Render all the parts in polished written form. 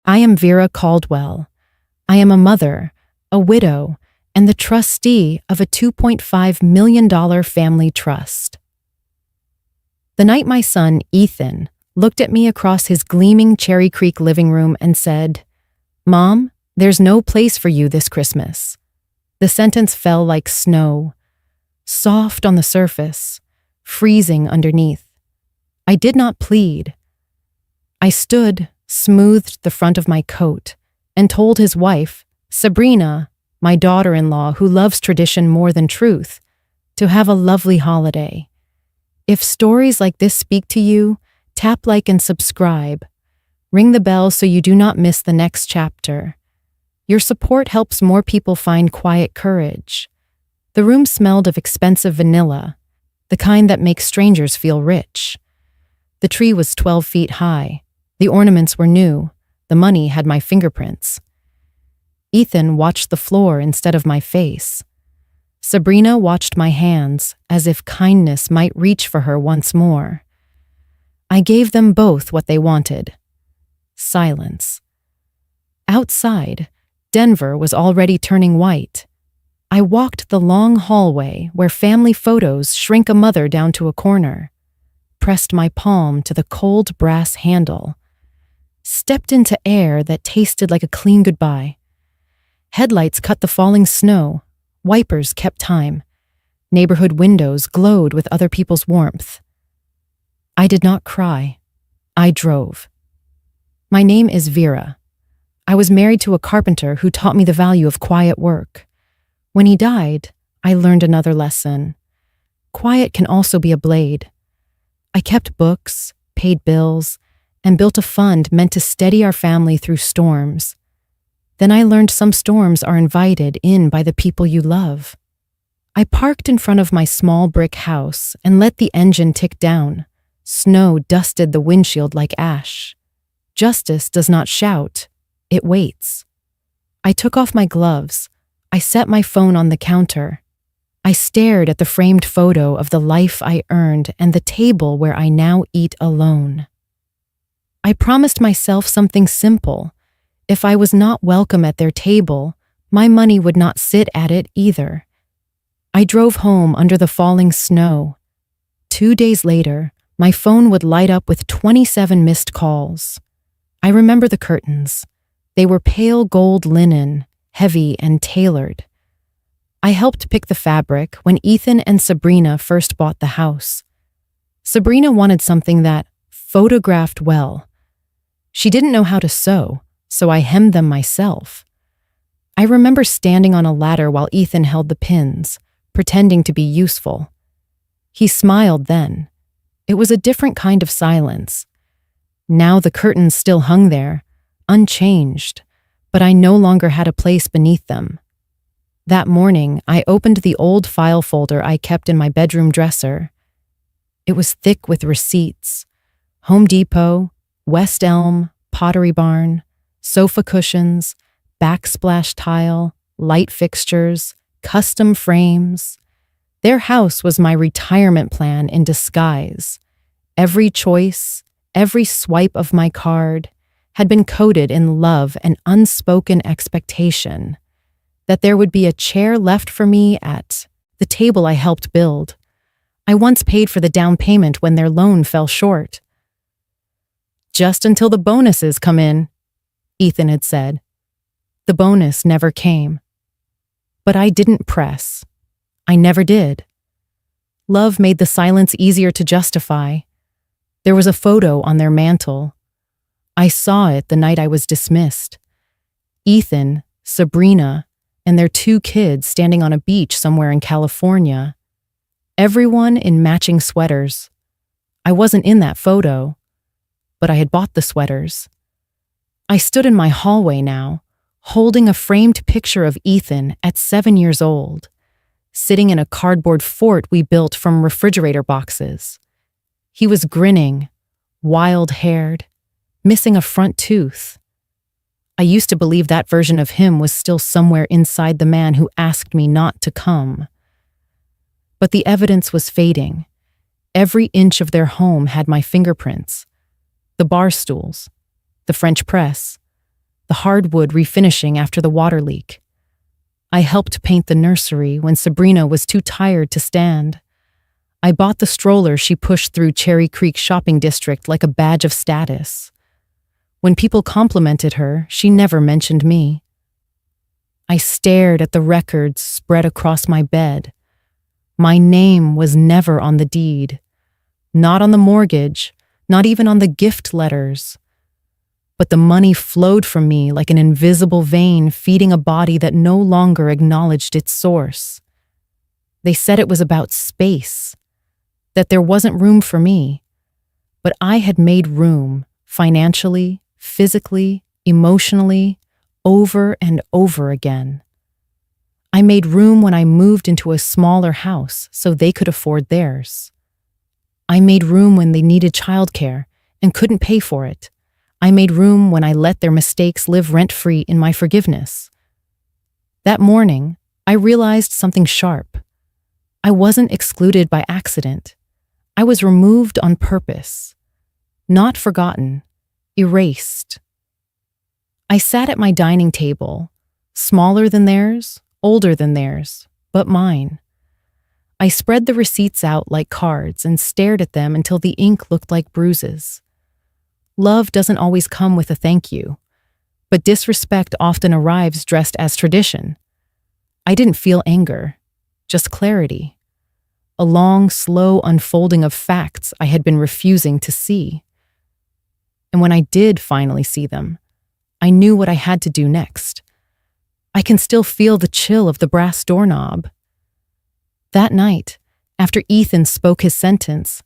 I am Vera Caldwell. I am a mother, a widow, and the trustee of a $2.5 million family trust. The night my son, Ethan, looked at me across his gleaming Cherry Creek living room and said, "Mom, there's no place for you this Christmas." The sentence fell like snow, soft on the surface, freezing underneath. I did not plead. I stood, smoothed the front of my coat, and told his wife, Sabrina, my daughter-in-law who loves tradition more than truth, to have a lovely holiday. If stories like this speak to you, tap like and subscribe. Ring the bell so you do not miss the next chapter. Your support helps more people find quiet courage. The room smelled of expensive vanilla, the kind that makes strangers feel rich. The tree was 12 feet high. The ornaments were new. The money had my fingerprints. Ethan watched the floor instead of my face. Sabrina watched my hands, as if kindness might reach for her once more. I gave them both what they wanted. Silence. Outside, Denver was already turning white. I walked the long hallway where family photos shrink a mother down to a corner, pressed my palm to the cold brass handle, stepped into air that tasted like a clean goodbye. Headlights cut the falling snow, wipers kept time, neighborhood windows glowed with other people's warmth. I did not cry. I drove. My name is Vera. I was married to a carpenter who taught me the value of quiet work. When he died, I learned another lesson. Quiet can also be a blade. I kept books, paid bills, and built a fund meant to steady our family through storms. Then I learned some storms are invited in by the people you love. I parked in front of my small brick house and let the engine tick down. Snow dusted the windshield like ash. Justice does not shout. It waits. I took off my gloves. I set my phone on the counter. I stared at the framed photo of the life I earned and the table where I now eat alone. I promised myself something simple. If I was not welcome at their table, my money would not sit at it either. I drove home under the falling snow. 2 days later, my phone would light up with 27 missed calls. I remember the curtains. They were pale gold linen, heavy and tailored. I helped pick the fabric when Ethan and Sabrina first bought the house. Sabrina wanted something that photographed well. She didn't know how to sew, so I hemmed them myself. I remember standing on a ladder while Ethan held the pins, pretending to be useful. He smiled then. It was a different kind of silence. Now the curtains still hung there, unchanged, but I no longer had a place beneath them. That morning, I opened the old file folder I kept in my bedroom dresser. It was thick with receipts. Home Depot, West Elm, Pottery Barn, sofa cushions, backsplash tile, light fixtures, custom frames. Their house was my retirement plan in disguise. Every choice, every swipe of my card had been coded in love and unspoken expectation that there would be a chair left for me at the table I helped build. I once paid for the down payment when their loan fell short. "Just until the bonuses come in," Ethan had said. The bonus never came. But I didn't press. I never did. Love made the silence easier to justify. There was a photo on their mantle. I saw it the night I was dismissed. Ethan, Sabrina, and their 2 kids standing on a beach somewhere in California. Everyone in matching sweaters. I wasn't in that photo, but I had bought the sweaters. I stood in my hallway now, holding a framed picture of Ethan at 7 years old, sitting in a cardboard fort we built from refrigerator boxes. He was grinning, wild-haired, missing a front tooth. I used to believe that version of him was still somewhere inside the man who asked me not to come. But the evidence was fading. Every inch of their home had my fingerprints. The bar stools, the French press, the hardwood refinishing after the water leak. I helped paint the nursery when Sabrina was too tired to stand. I bought the stroller she pushed through Cherry Creek shopping district like a badge of status. When people complimented her, she never mentioned me. I stared at the records spread across my bed. My name was never on the deed, not on the mortgage, not even on the gift letters. But the money flowed from me like an invisible vein feeding a body that no longer acknowledged its source. They said it was about space, that there wasn't room for me. But I had made room, financially, physically, emotionally, over and over again. I made room when I moved into a smaller house so they could afford theirs. I made room when they needed childcare and couldn't pay for it. I made room when I let their mistakes live rent-free in my forgiveness. That morning, I realized something sharp. I wasn't excluded by accident. I was removed on purpose. Not forgotten, erased. I sat at my dining table, smaller than theirs, older than theirs, but mine. I spread the receipts out like cards and stared at them until the ink looked like bruises. Love doesn't always come with a thank you, but disrespect often arrives dressed as tradition. I didn't feel anger, just clarity. A long, slow unfolding of facts I had been refusing to see. And when I did finally see them, I knew what I had to do next. I can still feel the chill of the brass doorknob. That night, after Ethan spoke his sentence,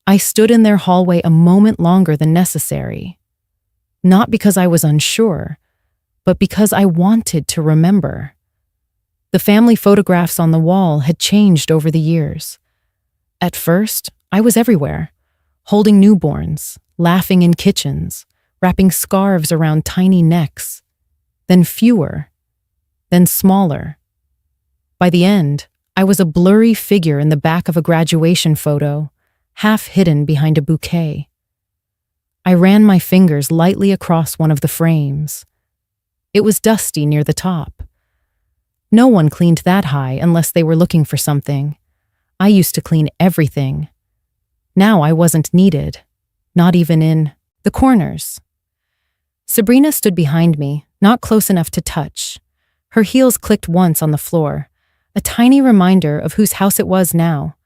I stood in their hallway a moment longer than necessary. Not because I was unsure, but because I wanted to remember. The family photographs on the wall had changed over the years. At first, I was everywhere, holding newborns, laughing in kitchens, wrapping scarves around tiny necks. Then fewer, then smaller. By the end, I was a blurry figure in the back of a graduation photo, half hidden behind a bouquet. I ran my fingers lightly across one of the frames. It was dusty near the top. No one cleaned that high unless they were looking for something. I used to clean everything. Now I wasn't needed, not even in the corners. Sabrina stood behind me, not close enough to touch. Her heels clicked once on the floor, a tiny reminder of whose house it was now.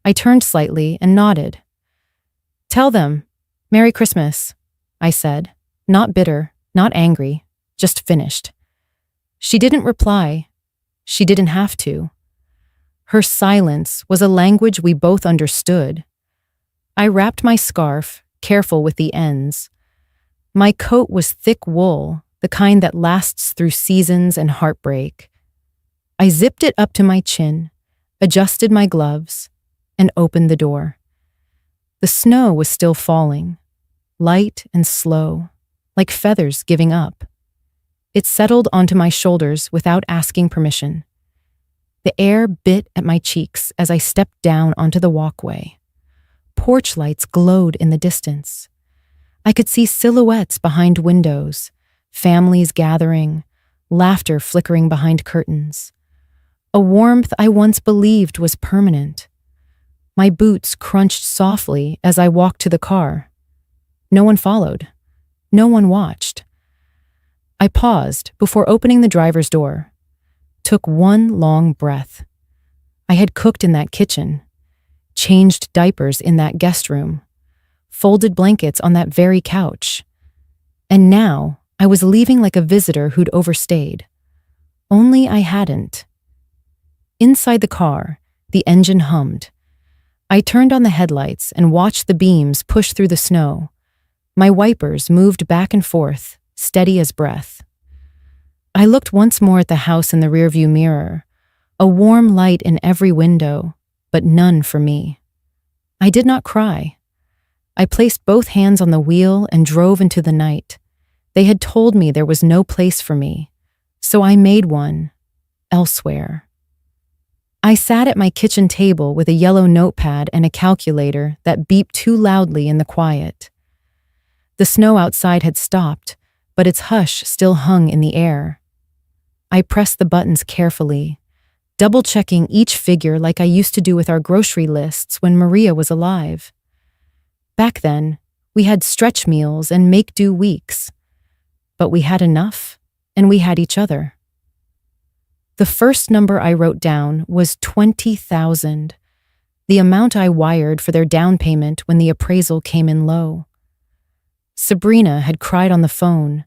I turned slightly and nodded. "Tell them, Merry Christmas," I said, not bitter, not angry, just finished. She didn't reply. She didn't have to. Her silence was a language we both understood. I wrapped my scarf, careful with the ends. My coat was thick wool, the kind that lasts through seasons and heartbreak. I zipped it up to my chin, adjusted my gloves, and opened the door. The snow was still falling, light and slow, like feathers giving up. It settled onto my shoulders without asking permission. The air bit at my cheeks as I stepped down onto the walkway. Porch lights glowed in the distance. I could see silhouettes behind windows, families gathering, laughter flickering behind curtains. A warmth I once believed was permanent. My boots crunched softly as I walked to the car. No one followed. No one watched. I paused before opening the driver's door. Took one long breath. I had cooked in that kitchen, changed diapers in that guest room, folded blankets on that very couch. And now I was leaving like a visitor who'd overstayed. Only I hadn't. Inside the car, the engine hummed. I turned on the headlights and watched the beams push through the snow. My wipers moved back and forth, steady as breath. I looked once more at the house in the rearview mirror, a warm light in every window, but none for me. I did not cry. I placed both hands on the wheel and drove into the night. They had told me there was no place for me, so I made one elsewhere. I sat at my kitchen table with a yellow notepad and a calculator that beeped too loudly in the quiet. The snow outside had stopped, but its hush still hung in the air. I pressed the buttons carefully, double-checking each figure like I used to do with our grocery lists when Maria was alive. Back then, we had stretch meals and make-do weeks. But we had enough, and we had each other. The first number I wrote down was 20,000, the amount I wired for their down payment when the appraisal came in low. Sabrina had cried on the phone,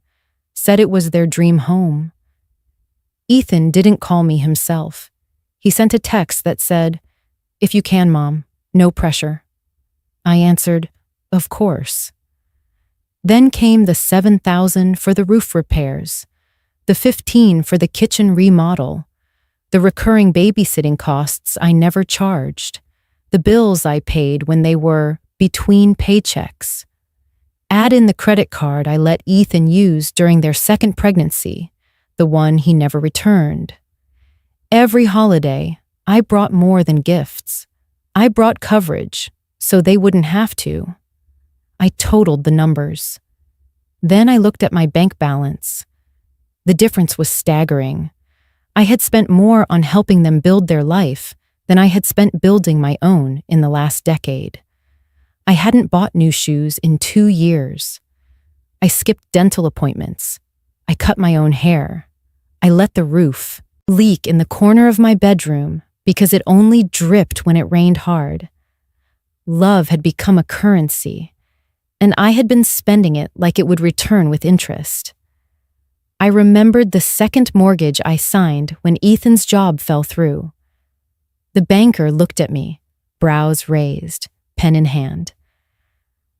said it was their dream home. Ethan didn't call me himself. He sent a text that said, "If you can, Mom, no pressure." I answered, "Of course." Then came the 7,000 for the roof repairs, the 15 for the kitchen remodel, the recurring babysitting costs I never charged, the bills I paid when they were between paychecks. Add in the credit card I let Ethan use during their second pregnancy, the one he never returned. Every holiday, I brought more than gifts. I brought coverage, so they wouldn't have to. I totaled the numbers. Then I looked at my bank balance. The difference was staggering. I had spent more on helping them build their life than I had spent building my own in the last decade. I hadn't bought new shoes in 2 years. I skipped dental appointments. I cut my own hair. I let the roof leak in the corner of my bedroom because it only dripped when it rained hard. Love had become a currency, and I had been spending it like it would return with interest. I remembered the second mortgage I signed when Ethan's job fell through. The banker looked at me, brows raised, pen in hand.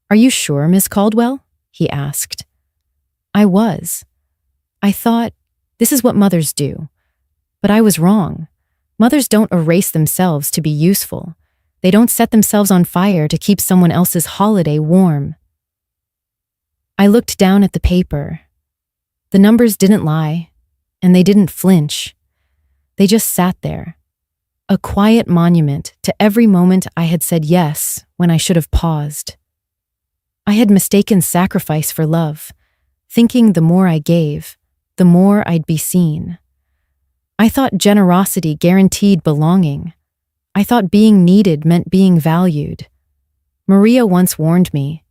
"Are you sure, Miss Caldwell?" he asked. I was. I thought, this is what mothers do. But I was wrong. Mothers don't erase themselves to be useful. They don't set themselves on fire to keep someone else's holiday warm. I looked down at the paper. The numbers didn't lie, and they didn't flinch. They just sat there, a quiet monument to every moment I had said yes when I should have paused. I had mistaken sacrifice for love, thinking the more I gave, the more I'd be seen. I thought generosity guaranteed belonging. I thought being needed meant being valued. Maria once warned me,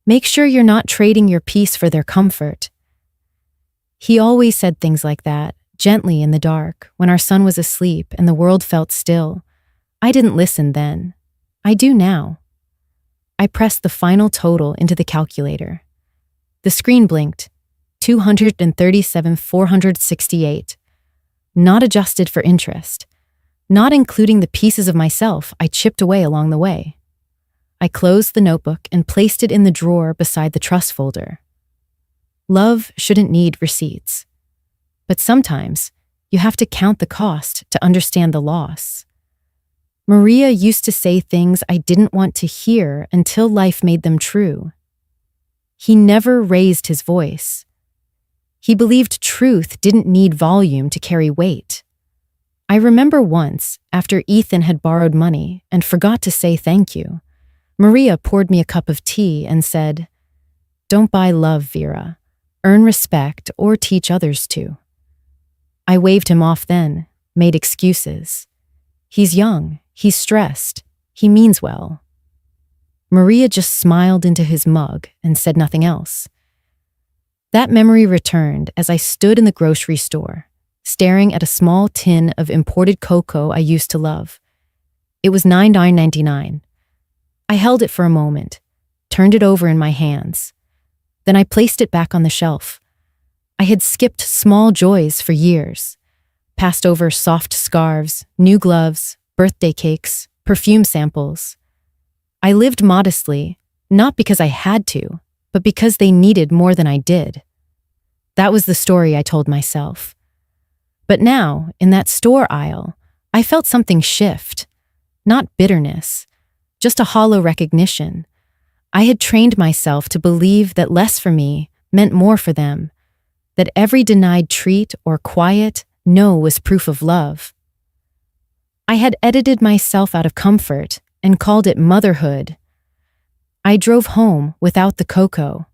"Make sure you're not trading your peace for their comfort." He always said things like that, gently in the dark, when our son was asleep and the world felt still. I didn't listen then. I do now. I pressed the final total into the calculator. The screen blinked, 237,468. Not adjusted for interest, not including the pieces of myself I chipped away along the way. I closed the notebook and placed it in the drawer beside the trust folder. Love shouldn't need receipts. But sometimes, you have to count the cost to understand the loss. Maria used to say things I didn't want to hear until life made them true. He never raised his voice. He believed truth didn't need volume to carry weight. I remember once, after Ethan had borrowed money and forgot to say thank you, Maria poured me a cup of tea and said, "Don't buy love, Vera. Earn respect or teach others to." I waved him off then, made excuses. He's young, he's stressed, he means well. Maria just smiled into his mug and said nothing else. That memory returned as I stood in the grocery store, staring at a small tin of imported cocoa I used to love. It was $9.99. I held it for a moment, turned it over in my hands. Then I placed it back on the shelf. I had skipped small joys for years, passed over soft scarves, new gloves, birthday cakes, perfume samples. I lived modestly, not because I had to, but because they needed more than I did. That was the story I told myself. But now, in that store aisle, I felt something shift. Not bitterness, just a hollow recognition. I had trained myself to believe that less for me meant more for them, that every denied treat or quiet no was proof of love. I had edited myself out of comfort and called it motherhood. I drove home without the cocoa.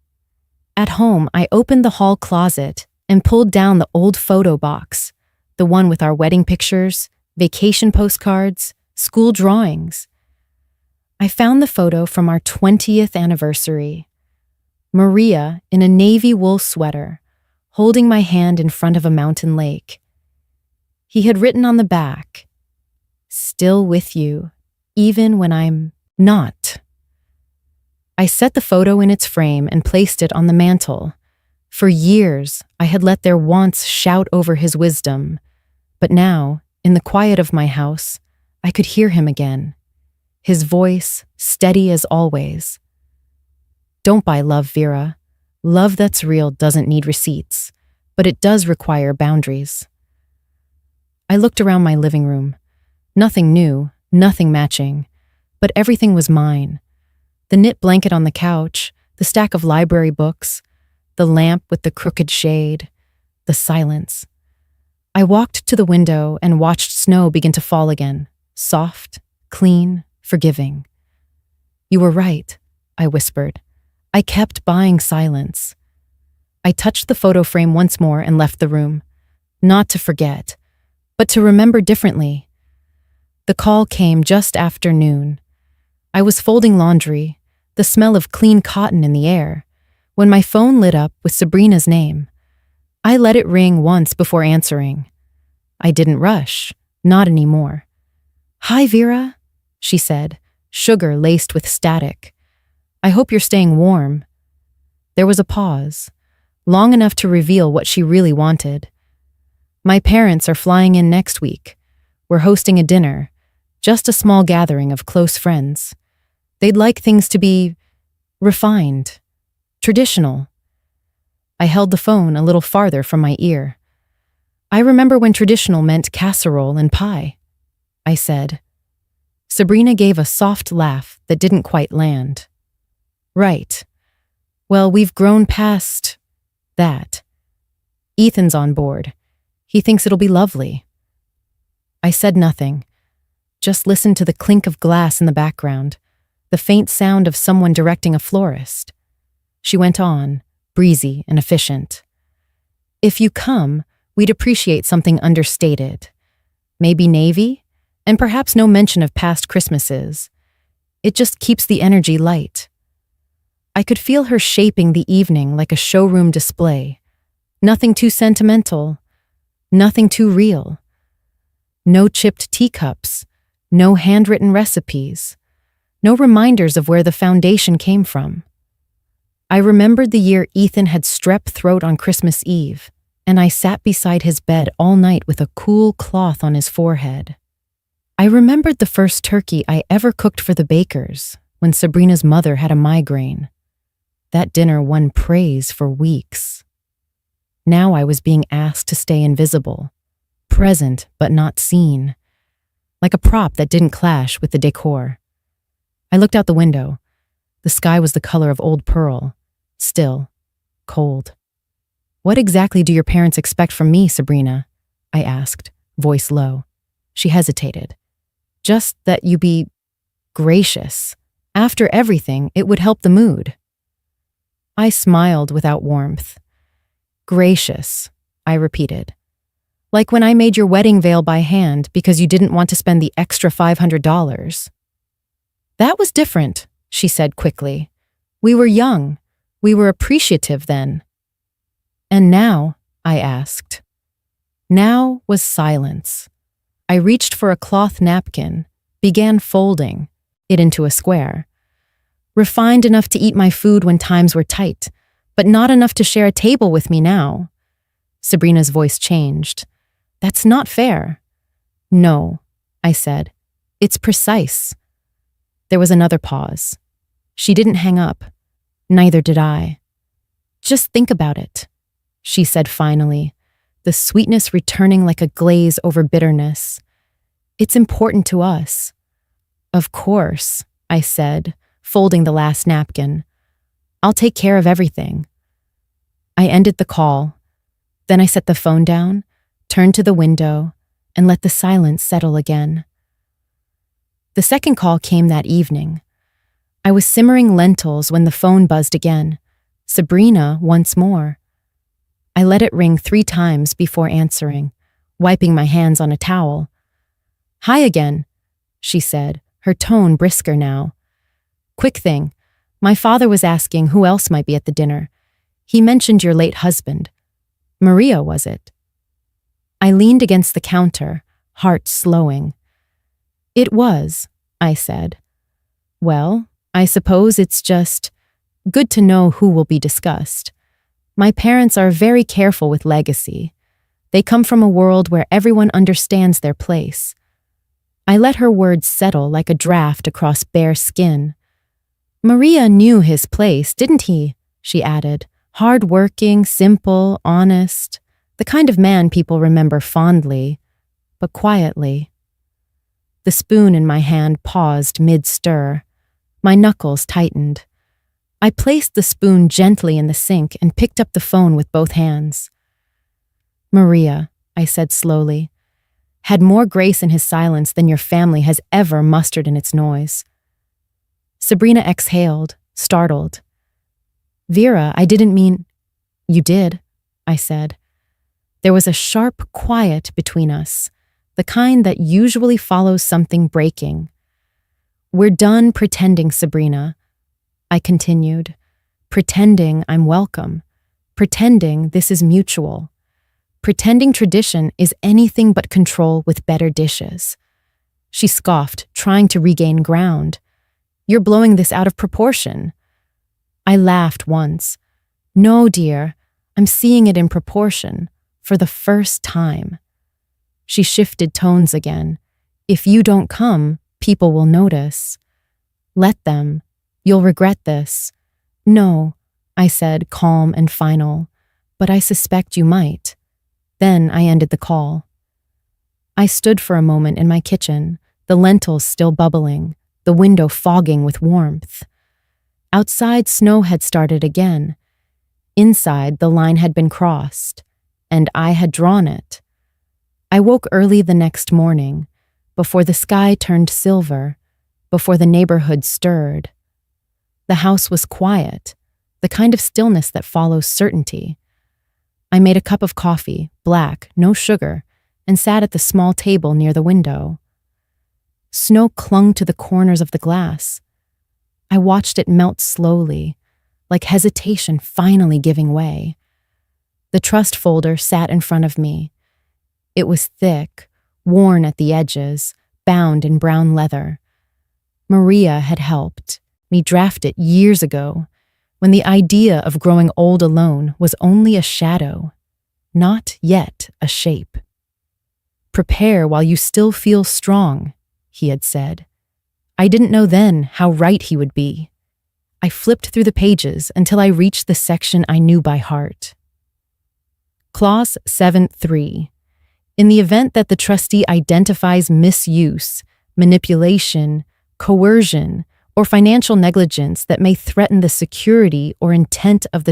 At home, I opened the hall closet and pulled down the old photo box, the one with our wedding pictures, vacation postcards, school drawings. I found the photo from our 20th anniversary. Maria in a navy wool sweater, holding my hand in front of a mountain lake. He had written on the back, "Still with you, even when I'm not." I set the photo in its frame and placed it on the mantel. For years, I had let their wants shout over his wisdom, but now, in the quiet of my house, I could hear him again. His voice, steady as always. "Don't buy love, Vera. Love that's real doesn't need receipts, but it does require boundaries." I looked around my living room. Nothing new, nothing matching, but everything was mine. The knit blanket on the couch, the stack of library books, the lamp with the crooked shade, the silence. I walked to the window and watched snow begin to fall again, soft, clean, forgiving. "You were right," I whispered. I kept buying silence. I touched the photo frame once more and left the room, not to forget, but to remember differently. The call came just after noon. I was folding laundry, the smell of clean cotton in the air, when my phone lit up with Sabrina's name. I let it ring once before answering. I didn't rush, not anymore. "Hi, Vera," she said, sugar laced with static. "I hope you're staying warm." There was a pause, long enough to reveal what she really wanted. "My parents are flying in next week. We're hosting a dinner, just a small gathering of close friends. They'd like things to be refined, traditional." I held the phone a little farther from my ear. "I remember when traditional meant casserole and pie," I said. Sabrina gave a soft laugh that didn't quite land. "Right. Well, we've grown past that. Ethan's on board. He thinks it'll be lovely." I said nothing, just listened to the clink of glass in the background, the faint sound of someone directing a florist. She went on, breezy and efficient. "If you come, we'd appreciate something understated. Maybe Navy, and perhaps no mention of past Christmases. It just keeps the energy light." I could feel her shaping the evening like a showroom display. Nothing too sentimental, nothing too real. No chipped teacups, no handwritten recipes, no reminders of where the foundation came from. I remembered the year Ethan had strep throat on Christmas Eve, and I sat beside his bed all night with a cool cloth on his forehead. I remembered the first turkey I ever cooked for the bakers when Sabrina's mother had a migraine. That dinner won praise for weeks. Now I was being asked to stay invisible, present but not seen, like a prop that didn't clash with the decor. I looked out the window. The sky was the color of old pearl, still, cold. "What exactly do your parents expect from me, Sabrina?" I asked, voice low. She hesitated. "Just that you be gracious. After everything, it would help the mood." I smiled without warmth. "Gracious," I repeated. "Like when I made your wedding veil by hand because you didn't want to spend the extra $500. "That was different," she said quickly. "We were young. We were appreciative then." "And now?" I asked. Now was silence. I reached for a cloth napkin, began folding it into a square. "Refined enough to eat my food when times were tight, but not enough to share a table with me now." Sabrina's voice changed. "That's not fair." "No," I said. "It's precise." There was another pause. She didn't hang up. Neither did I. "Just think about it," she said finally, the sweetness returning like a glaze over bitterness. "It's important to us." "Of course," I said, folding the last napkin. "I'll take care of everything." I ended the call. Then I set the phone down, turned to the window, and let the silence settle again. The second call came that evening. I was simmering lentils when the phone buzzed again. Sabrina once more. I let it ring 3 times before answering, wiping my hands on a towel. Hi again, she said, her tone brisker now. Quick thing, my father was asking who else might be at the dinner. He mentioned your late husband. Maria, was it? I leaned against the counter, heart slowing. It was, I said. Well, I suppose it's just good to know who will be discussed. My parents are very careful with legacy. They come from a world where everyone understands their place. I let her words settle like a draft across bare skin. Maria knew his place, didn't he? She added. Hard-working, simple, honest, the kind of man people remember fondly, but quietly. The spoon in my hand paused mid-stir. My knuckles tightened. I placed the spoon gently in the sink and picked up the phone with both hands. Maria, I said slowly, had more grace in his silence than your family has ever mustered in its noise. Sabrina exhaled, startled. Vera, I didn't mean— You did, I said. There was a sharp quiet between us, the kind that usually follows something breaking. We're done pretending, Sabrina, I continued. Pretending I'm welcome. Pretending this is mutual. Pretending tradition is anything but control with better dishes. She scoffed, trying to regain ground. You're blowing this out of proportion. I laughed once. No, dear, I'm seeing it in proportion, for the first time. She shifted tones again. If you don't come, people will notice. Let them. You'll regret this. No, I said, calm and final, but I suspect you might. Then I ended the call. I stood for a moment in my kitchen, the lentils still bubbling, the window fogging with warmth. Outside, snow had started again. Inside, the line had been crossed, and I had drawn it. I woke early the next morning, before the sky turned silver, before the neighborhood stirred. The house was quiet, the kind of stillness that follows certainty. I made a cup of coffee, black, no sugar, and sat at the small table near the window. Snow clung to the corners of the glass. I watched it melt slowly, like hesitation finally giving way. The trust folder sat in front of me. It was thick, worn at the edges, bound in brown leather. Maria had helped me draft it years ago, when the idea of growing old alone was only a shadow, not yet a shape. Prepare while you still feel strong, he had said. I didn't know then how right he would be. I flipped through the pages until I reached the section I knew by heart. Clause 7.3. In the event that the trustee identifies misuse, manipulation, coercion, or financial negligence that may threaten the security or intent of the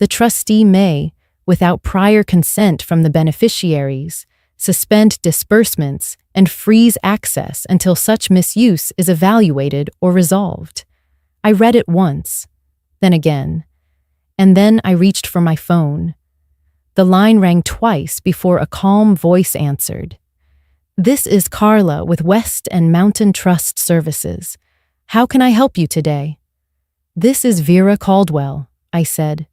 trustee may, without prior consent from the beneficiaries, suspend disbursements and freeze access until such misuse is evaluated or resolved. I read it once, then again, and then I reached for my phone. The line rang twice before a calm voice answered. This is Carla with West and Mountain Trust Services. How can I help you today? This is Vera Caldwell, I said.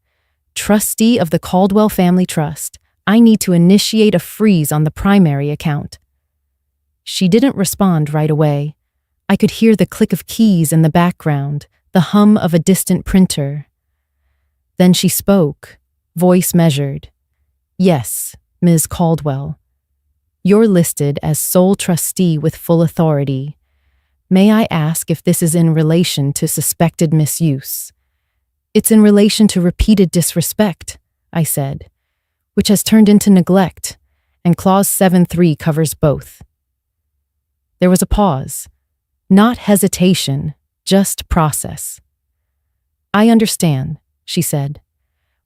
Trustee of the Caldwell Family Trust. I need to initiate a freeze on the primary account. She didn't respond right away. I could hear the click of keys in the background, the hum of a distant printer. Then she spoke, voice measured. Yes, Ms. Caldwell. You're listed as sole trustee with full authority. May I ask if this is in relation to suspected misuse? It's in relation to repeated disrespect, I said, which has turned into neglect, and Clause 7.3 covers both. There was a pause. Not hesitation, just process. I understand, she said.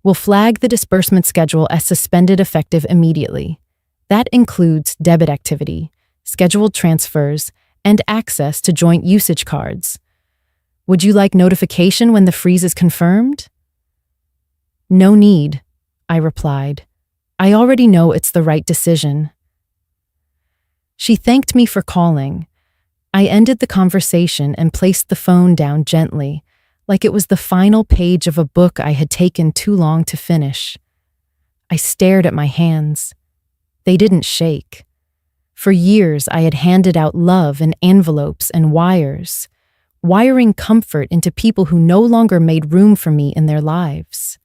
We'll flag the disbursement schedule as suspended effective immediately. That includes debit activity, scheduled transfers, and access to joint usage cards. Would you like notification when the freeze is confirmed? No need, I replied. I already know it's the right decision. She thanked me for calling. I ended the conversation and placed the phone down gently, like it was the final page of a book I had taken too long to finish. I stared at my hands. They didn't shake. For years, I had handed out love in envelopes and wires, wiring comfort into people who no longer made room for me in their lives.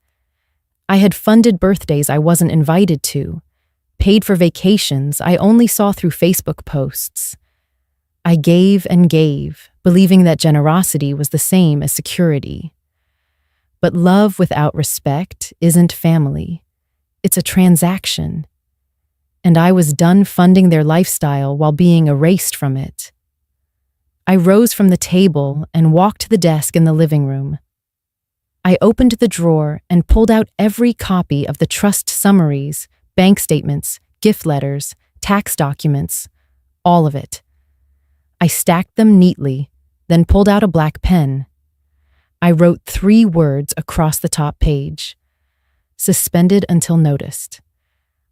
I had funded birthdays I wasn't invited to, paid for vacations I only saw through Facebook posts. I gave and gave, believing that generosity was the same as security. But love without respect isn't family. It's a transaction. And I was done funding their lifestyle while being erased from it. I rose from the table and walked to the desk in the living room. I opened the drawer and pulled out every copy of the trust summaries, bank statements, gift letters, tax documents, all of it. I stacked them neatly, then pulled out a black pen. I wrote 3 words across the top page. Suspended until noticed.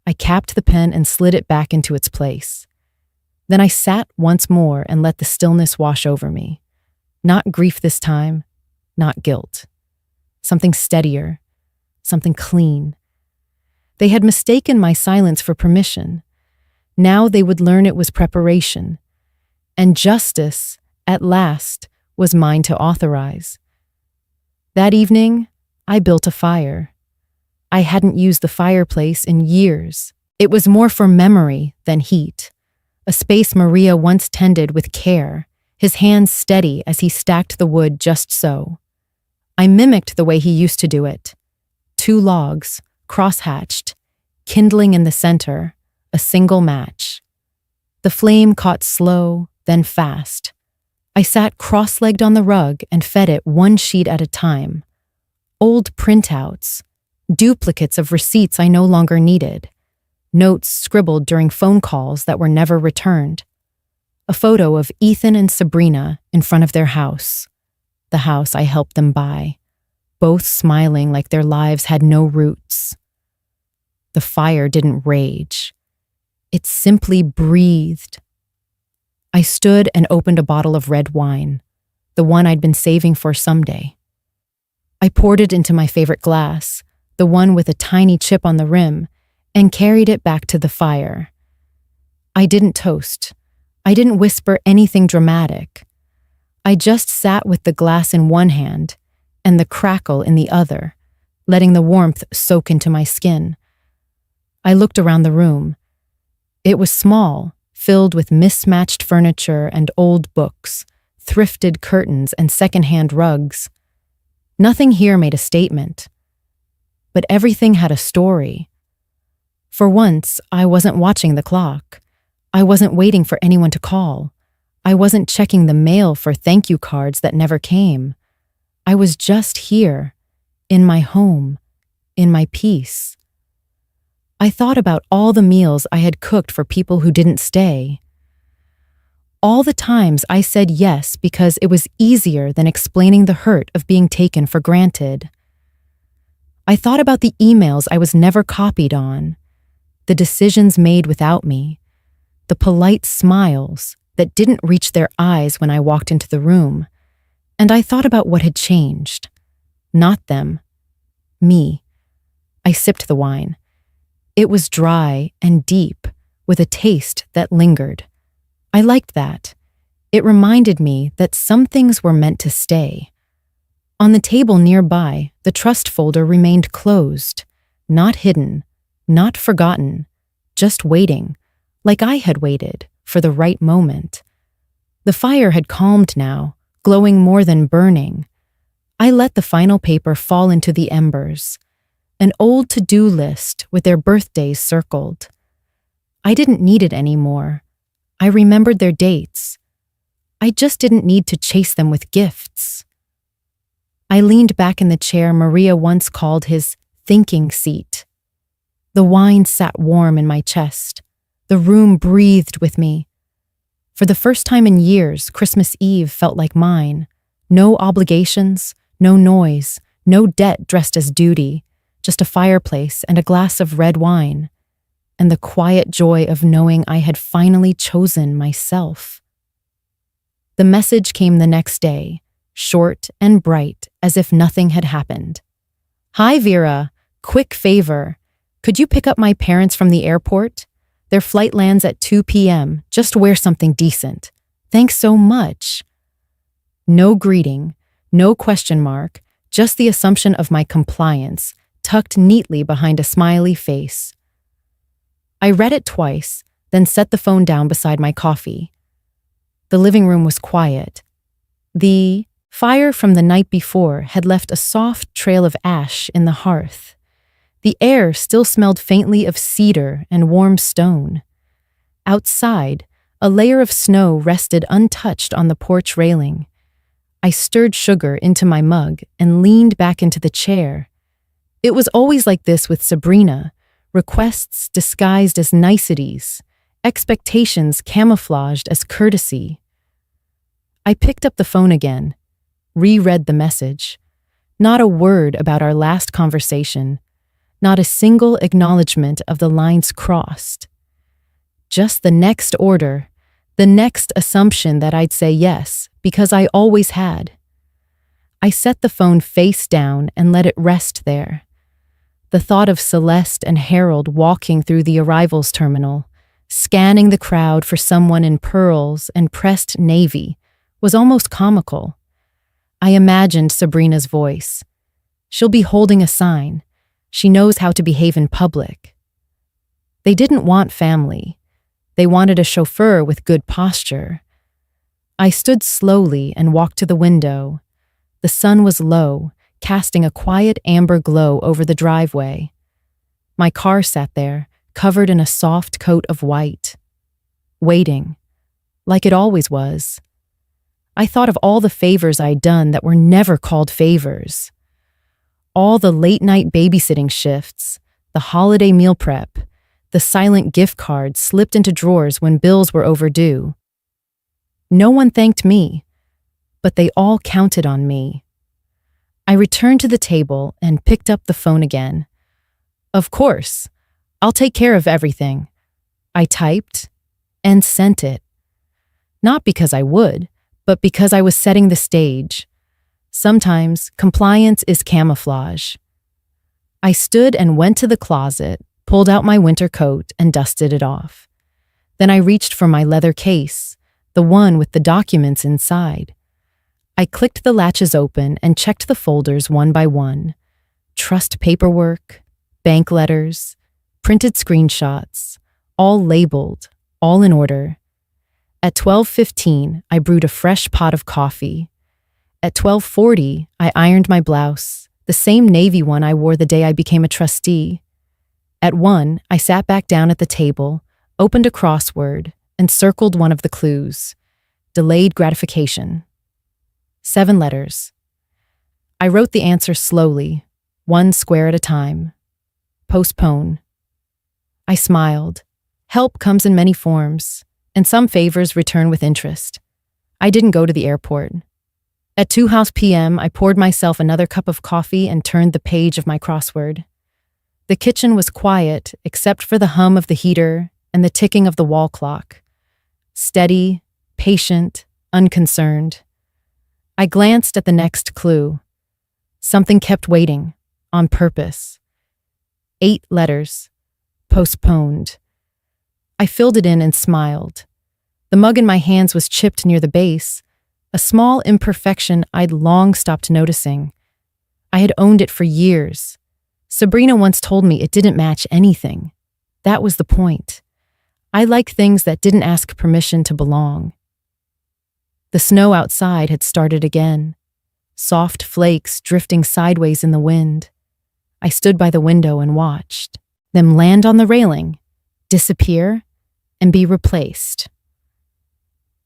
I capped the pen and slid it back into its place. Then I sat once more and let the stillness wash over me. Not grief this time, not guilt. Something steadier, something clean. They had mistaken my silence for permission. Now they would learn it was preparation. And justice, at last, was mine to authorize. That evening, I built a fire. I hadn't used the fireplace in years. It was more for memory than heat. A space Maria once tended with care, his hands steady as he stacked the wood just so. I mimicked the way he used to do it. 2 logs, cross-hatched, kindling in the center, a single match. The flame caught slow, then fast. I sat cross-legged on the rug and fed it 1 sheet at a time. Old printouts, duplicates of receipts I no longer needed, notes scribbled during phone calls that were never returned, a photo of Ethan and Sabrina in front of their house, the house I helped them buy, both smiling like their lives had no roots. The fire didn't rage. It simply breathed. I stood and opened a bottle of red wine, the one I'd been saving for someday. I poured it into my favorite glass, the one with a tiny chip on the rim, and carried it back to the fire. I didn't toast. I didn't whisper anything dramatic. I just sat with the glass in one hand and the crackle in the other, letting the warmth soak into my skin. I looked around the room. It was small, filled with mismatched furniture and old books, thrifted curtains and secondhand rugs. Nothing here made a statement. But everything had a story. For once, I wasn't watching the clock. I wasn't waiting for anyone to call. I wasn't checking the mail for thank you cards that never came. I was just here, in my home, in my peace. I thought about all the meals I had cooked for people who didn't stay. All the times I said yes because it was easier than explaining the hurt of being taken for granted. I thought about the emails I was never copied on, the decisions made without me, the polite smiles that didn't reach their eyes when I walked into the room, and I thought about what had changed. Not them. Me. I sipped the wine. It was dry and deep, with a taste that lingered. I liked that. It reminded me that some things were meant to stay. On the table nearby, the trust folder remained closed, not hidden, not forgotten, just waiting, like I had waited, for the right moment. The fire had calmed now, glowing more than burning. I let the final paper fall into the embers, an old to-do list with their birthdays circled. I didn't need it anymore. I remembered their dates. I just didn't need to chase them with gifts. I leaned back in the chair Maria once called his thinking seat. The wine sat warm in my chest. The room breathed with me. For the first time in years, Christmas Eve felt like mine. No obligations, no noise, no debt dressed as duty, just a fireplace and a glass of red wine, and the quiet joy of knowing I had finally chosen myself. The message came the next day, short and bright, as if nothing had happened. "Hi, Vera. Quick favor. Could you pick up my parents from the airport? Their flight lands at 2 p.m. Just wear something decent. Thanks so much." No greeting, no question mark, just the assumption of my compliance, tucked neatly behind a smiley face. I read it twice, then set the phone down beside my coffee. The living room was quiet. The fire from the night before had left a soft trail of ash in the hearth. The air still smelled faintly of cedar and warm stone. Outside, a layer of snow rested untouched on the porch railing. I stirred sugar into my mug and leaned back into the chair. It was always like this with Sabrina, requests disguised as niceties, expectations camouflaged as courtesy. I picked up the phone again, reread the message. Not a word about our last conversation, not a single acknowledgement of the lines crossed. Just the next order, the next assumption that I'd say yes, because I always had. I set the phone face down and let it rest there. The thought of Celeste and Harold walking through the arrivals terminal, scanning the crowd for someone in pearls and pressed navy, was almost comical. I imagined Sabrina's voice. She'll be holding a sign. She knows how to behave in public. They didn't want family. They wanted a chauffeur with good posture. I stood slowly and walked to the window. The sun was low, casting a quiet amber glow over the driveway. My car sat there, covered in a soft coat of white, waiting, like it always was. I thought of all the favors I'd done that were never called favors. All the late-night babysitting shifts, the holiday meal prep, the silent gift cards slipped into drawers when bills were overdue. No one thanked me, but they all counted on me. I returned to the table and picked up the phone again. "Of course, I'll take care of everything," I typed and sent it. Not because I would, but because I was setting the stage. Sometimes compliance is camouflage. I stood and went to the closet, pulled out my winter coat, and dusted it off. Then I reached for my leather case, the one with the documents inside. I clicked the latches open and checked the folders one by one. Trust paperwork, bank letters, printed screenshots, all labeled, all in order. At 12:15, I brewed a fresh pot of coffee. At 12:40, I ironed my blouse, the same navy one I wore the day I became a trustee. At 1, I sat back down at the table, opened a crossword, and circled one of the clues. Delayed gratification. 7 letters. I wrote the answer slowly, one square at a time. Postpone. I smiled. Help comes in many forms, and some favors return with interest. I didn't go to the airport. At 2 p.m., I poured myself another cup of coffee and turned the page of my crossword. The kitchen was quiet, except for the hum of the heater and the ticking of the wall clock. Steady, patient, unconcerned. I glanced at the next clue. Something kept waiting, on purpose. 8 letters. Postponed. I filled it in and smiled. The mug in my hands was chipped near the base, a small imperfection I'd long stopped noticing. I had owned it for years. Sabrina once told me it didn't match anything. That was the point. I like things that didn't ask permission to belong. The snow outside had started again, soft flakes drifting sideways in the wind. I stood by the window and watched them land on the railing, disappear, and be replaced.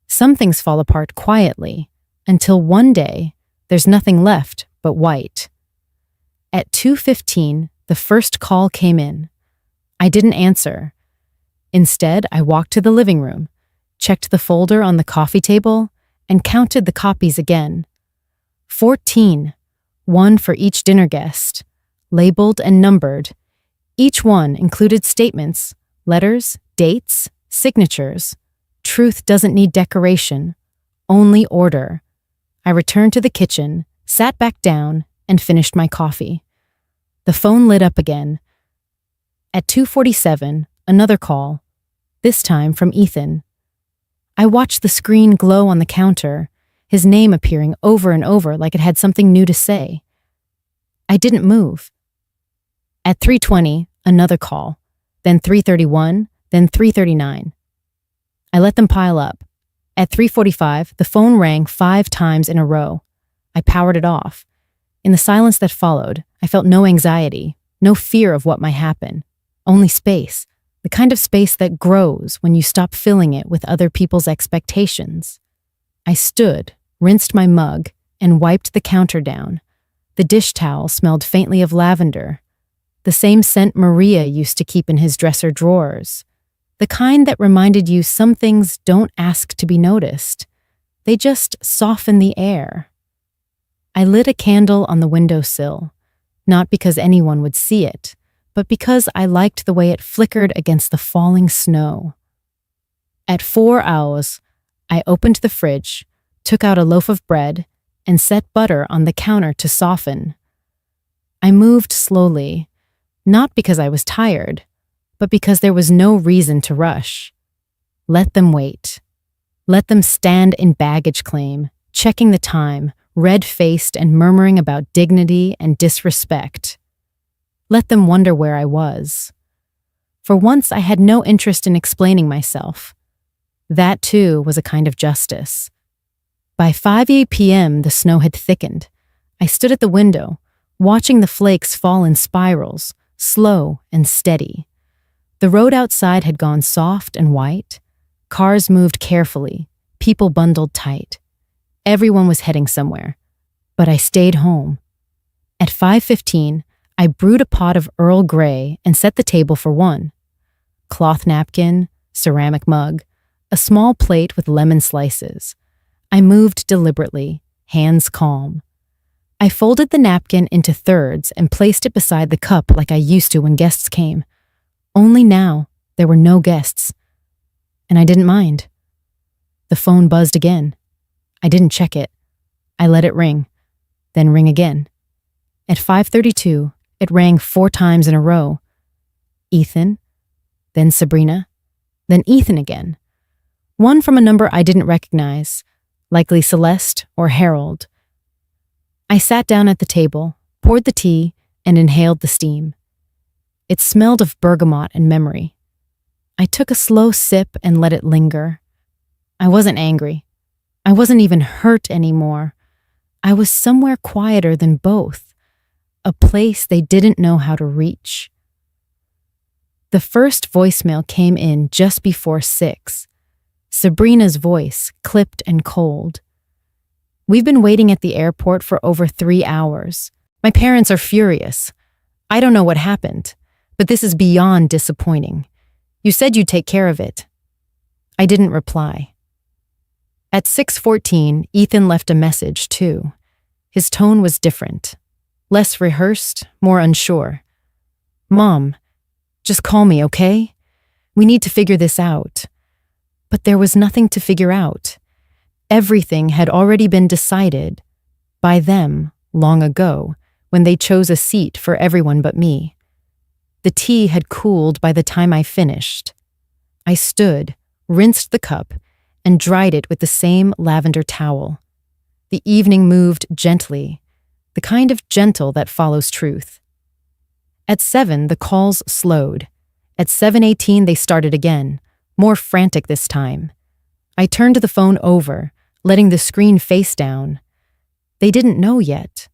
Some things fall apart quietly, until one day there's nothing left but white. At 2:15, the first call came in. I didn't answer. Instead, I walked to the living room, checked the folder on the coffee table, and counted the copies again. 14, one for each dinner guest, labeled and numbered. Each one included statements, letters, dates, signatures. Truth doesn't need decoration, only order. I returned to the kitchen, sat back down, and finished my coffee. The phone lit up again. At 2:47, another call, this time from Ethan. I watched the screen glow on the counter, his name appearing over and over like it had something new to say. I didn't move. At 3:20, another call, then 3:31, then 3:39. I let them pile up. At 3:45, the phone rang 5 times in a row. I powered it off. In the silence that followed, I felt no anxiety, no fear of what might happen, only space, the kind of space that grows when you stop filling it with other people's expectations. I stood, rinsed my mug, and wiped the counter down. The dish towel smelled faintly of lavender, the same scent Maria used to keep in his dresser drawers, the kind that reminded you some things don't ask to be noticed. They just soften the air. I lit a candle on the windowsill, not because anyone would see it, but because I liked the way it flickered against the falling snow. At 4 hours, I opened the fridge, took out a loaf of bread, and set butter on the counter to soften. I moved slowly, not because I was tired, but because there was no reason to rush. Let them wait. Let them stand in baggage claim, checking the time, red-faced and murmuring about dignity and disrespect. Let them wonder where I was. For once, I had no interest in explaining myself. That, too, was a kind of justice. By 5 p.m., the snow had thickened. I stood at the window, watching the flakes fall in spirals, slow and steady. The road outside had gone soft and white. Cars moved carefully, people bundled tight. Everyone was heading somewhere, but I stayed home. At 5:15, I brewed a pot of Earl Grey and set the table for one. Cloth napkin, ceramic mug, a small plate with lemon slices. I moved deliberately, hands calm. I folded the napkin into thirds and placed it beside the cup like I used to when guests came. Only now, there were no guests. And I didn't mind. The phone buzzed again. I didn't check it. I let it ring, then ring again. At 5:32, it rang 4 times in a row. Ethan, then Sabrina, then Ethan again. One from a number I didn't recognize, likely Celeste or Harold. I sat down at the table, poured the tea, and inhaled the steam. It smelled of bergamot and memory. I took a slow sip and let it linger. I wasn't angry. I wasn't even hurt anymore. I was somewhere quieter than both, a place they didn't know how to reach. The first voicemail came in just before 6. Sabrina's voice, clipped and cold. We've been waiting at the airport for over 3 hours. My parents are furious. I don't know what happened, but this is beyond disappointing. You said you'd take care of it. I didn't reply. At 6:14, Ethan left a message, too. His tone was different. Less rehearsed, more unsure. Mom, just call me, okay? We need to figure this out. But there was nothing to figure out. Everything had already been decided by them long ago when they chose a seat for everyone but me. The tea had cooled by the time I finished. I stood, rinsed the cup, and dried it with the same lavender towel. The evening moved gently, the kind of gentle that follows truth. At 7, the calls slowed. At 7:18, they started again, more frantic this time. I turned the phone over, letting the screen face down. They didn't know yet.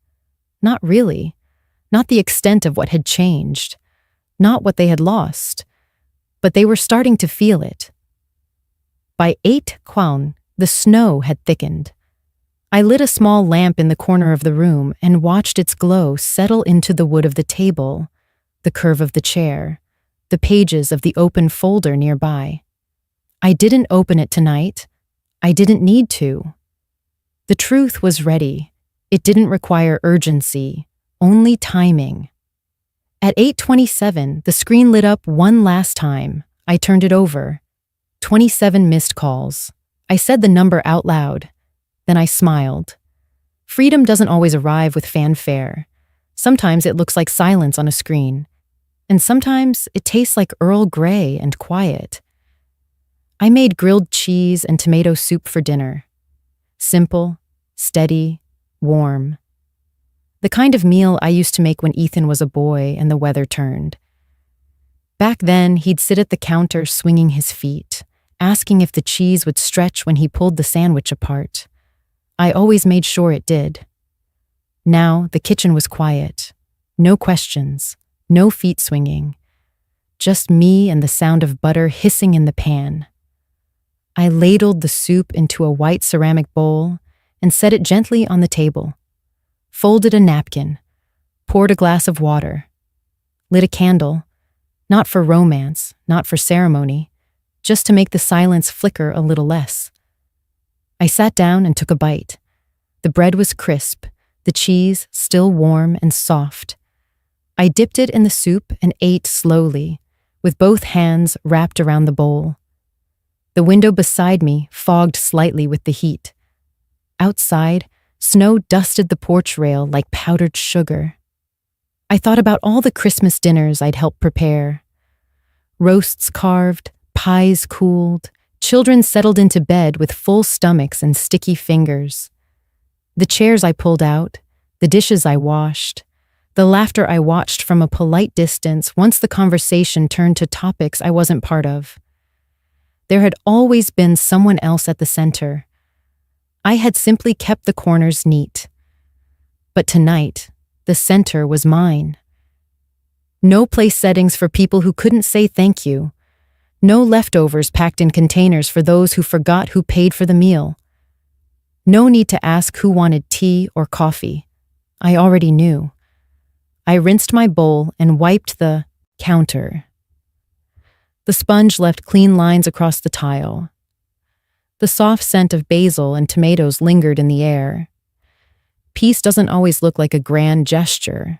Not really. Not the extent of what had changed. Not what they had lost. But they were starting to feel it. By 8:00, the snow had thickened. I lit a small lamp in the corner of the room and watched its glow settle into the wood of the table, the curve of the chair, the pages of the open folder nearby. I didn't open it tonight. I didn't need to. The truth was ready. It didn't require urgency, only timing. At 8:27, the screen lit up one last time. I turned it over. 27 missed calls. I said the number out loud. Then I smiled. Freedom doesn't always arrive with fanfare. Sometimes it looks like silence on a screen. And sometimes it tastes like Earl Grey and quiet. I made grilled cheese and tomato soup for dinner. Simple, steady, warm. The kind of meal I used to make when Ethan was a boy and the weather turned. Back then, he'd sit at the counter swinging his feet, asking if the cheese would stretch when he pulled the sandwich apart. I always made sure it did. Now, the kitchen was quiet. No questions, no feet swinging. Just me and the sound of butter hissing in the pan. I ladled the soup into a white ceramic bowl and set it gently on the table. Folded a napkin, poured a glass of water, lit a candle, not for romance, not for ceremony, just to make the silence flicker a little less. I sat down and took a bite. The bread was crisp, the cheese still warm and soft. I dipped it in the soup and ate slowly, with both hands wrapped around the bowl. The window beside me fogged slightly with the heat. Outside, snow dusted the porch rail like powdered sugar. I thought about all the Christmas dinners I'd helped prepare. Roasts carved, pies cooled, children settled into bed with full stomachs and sticky fingers. The chairs I pulled out, the dishes I washed, the laughter I watched from a polite distance once the conversation turned to topics I wasn't part of. There had always been someone else at the center. I had simply kept the corners neat. But tonight, the center was mine. No place settings for people who couldn't say thank you. No leftovers packed in containers for those who forgot who paid for the meal. No need to ask who wanted tea or coffee. I already knew. I rinsed my bowl and wiped the counter. The sponge left clean lines across the tile. The soft scent of basil and tomatoes lingered in the air. Peace doesn't always look like a grand gesture.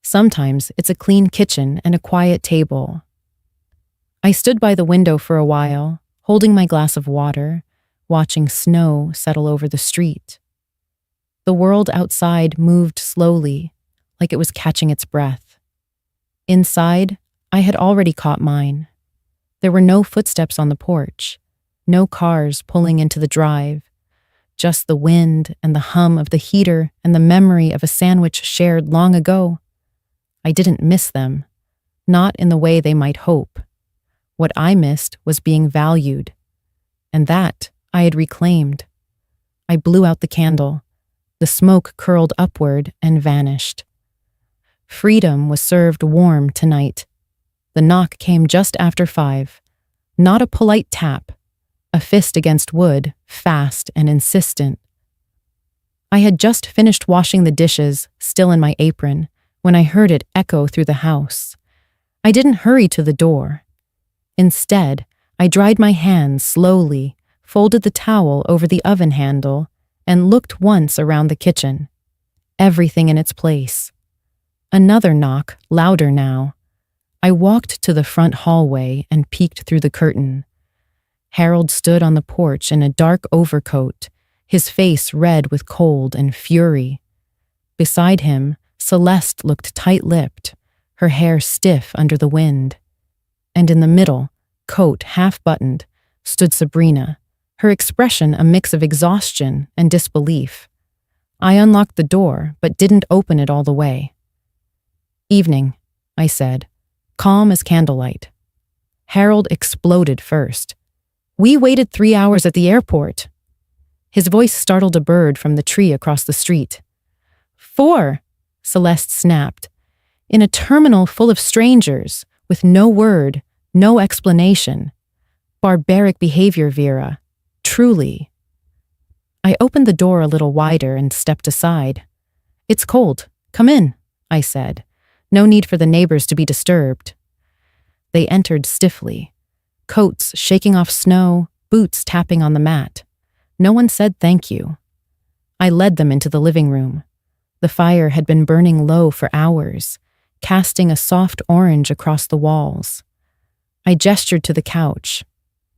Sometimes it's a clean kitchen and a quiet table. I stood by the window for a while, holding my glass of water, watching snow settle over the street. The world outside moved slowly, like it was catching its breath. Inside, I had already caught mine. There were no footsteps on the porch. No cars pulling into the drive, just the wind and the hum of the heater and the memory of a sandwich shared long ago. I didn't miss them, not in the way they might hope. What I missed was being valued, and that I had reclaimed. I blew out the candle. The smoke curled upward and vanished. Freedom was served warm tonight. The knock came just after 5, not a polite tap. A fist against wood, fast and insistent. I had just finished washing the dishes, still in my apron, when I heard it echo through the house. I didn't hurry to the door. Instead, I dried my hands slowly, folded the towel over the oven handle, and looked once around the kitchen. Everything in its place. Another knock, louder now. I walked to the front hallway and peeked through the curtain. Harold stood on the porch in a dark overcoat, his face red with cold and fury. Beside him, Celeste looked tight-lipped, her hair stiff under the wind. And in the middle, coat half-buttoned, stood Sabrina, her expression a mix of exhaustion and disbelief. I unlocked the door, but didn't open it all the way. "Evening," I said, calm as candlelight. Harold exploded first. "We waited 3 hours at the airport." His voice startled a bird from the tree across the street. "4," Celeste snapped. "In a terminal full of strangers, with no word, no explanation. Barbaric behavior, Vera. Truly." I opened the door a little wider and stepped aside. "It's cold. Come in," I said. No need for the neighbors to be disturbed. They entered stiffly. Coats shaking off snow, boots tapping on the mat. No one said thank you. I led them into the living room. The fire had been burning low for hours. casting a soft orange across the walls. I gestured to the couch.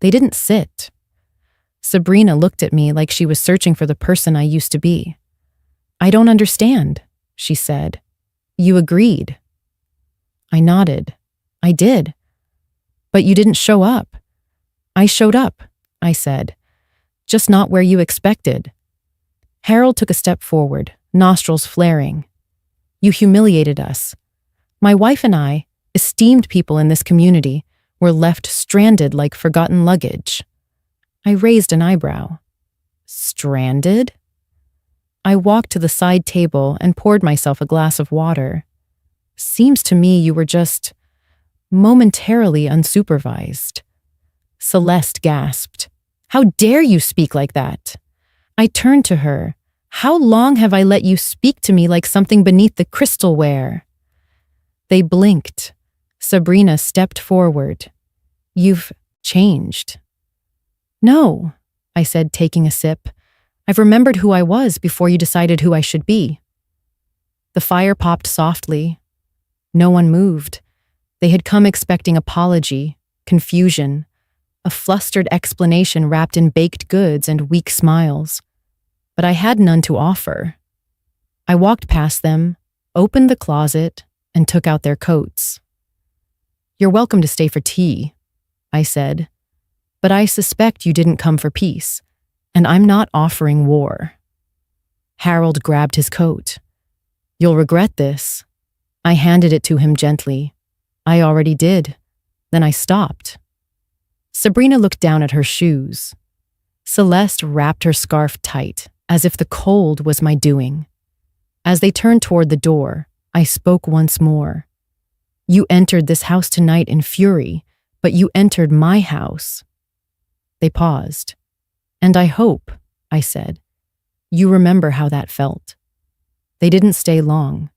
They didn't sit. Sabrina looked at me like she was searching for the person I used to be. "I don't understand," she said. "You agreed." I nodded. "I did. But you didn't show up." "I showed up," I said. "Just not where you expected." Harold took a step forward, nostrils flaring. "You humiliated us. My wife and I, esteemed people in this community, were left stranded like forgotten luggage." I raised an eyebrow. "Stranded?" I walked to the side table and poured myself a glass of water. "Seems to me you were just momentarily unsupervised." Celeste gasped. "How dare you speak like that?" I turned to her. "How long have I let you speak to me like something beneath the crystalware?" They blinked. Sabrina stepped forward. "You've changed." "No," I said, taking a sip. "I've remembered who I was before you decided who I should be." The fire popped softly. No one moved. They had come expecting apology, confusion, a flustered explanation wrapped in baked goods and weak smiles. But I had none to offer. I walked past them, opened the closet, and took out their coats. "You're welcome to stay for tea," I said. "But I suspect you didn't come for peace, and I'm not offering war." Harold grabbed his coat. "You'll regret this." I handed it to him gently. "I already did." Then I stopped. Sabrina looked down at her shoes. Celeste wrapped her scarf tight, as if the cold was my doing. As they turned toward the door, I spoke once more. "You entered this house tonight in fury, but you entered my house." They paused. "And I hope," I said, "you remember how that felt." They didn't stay long.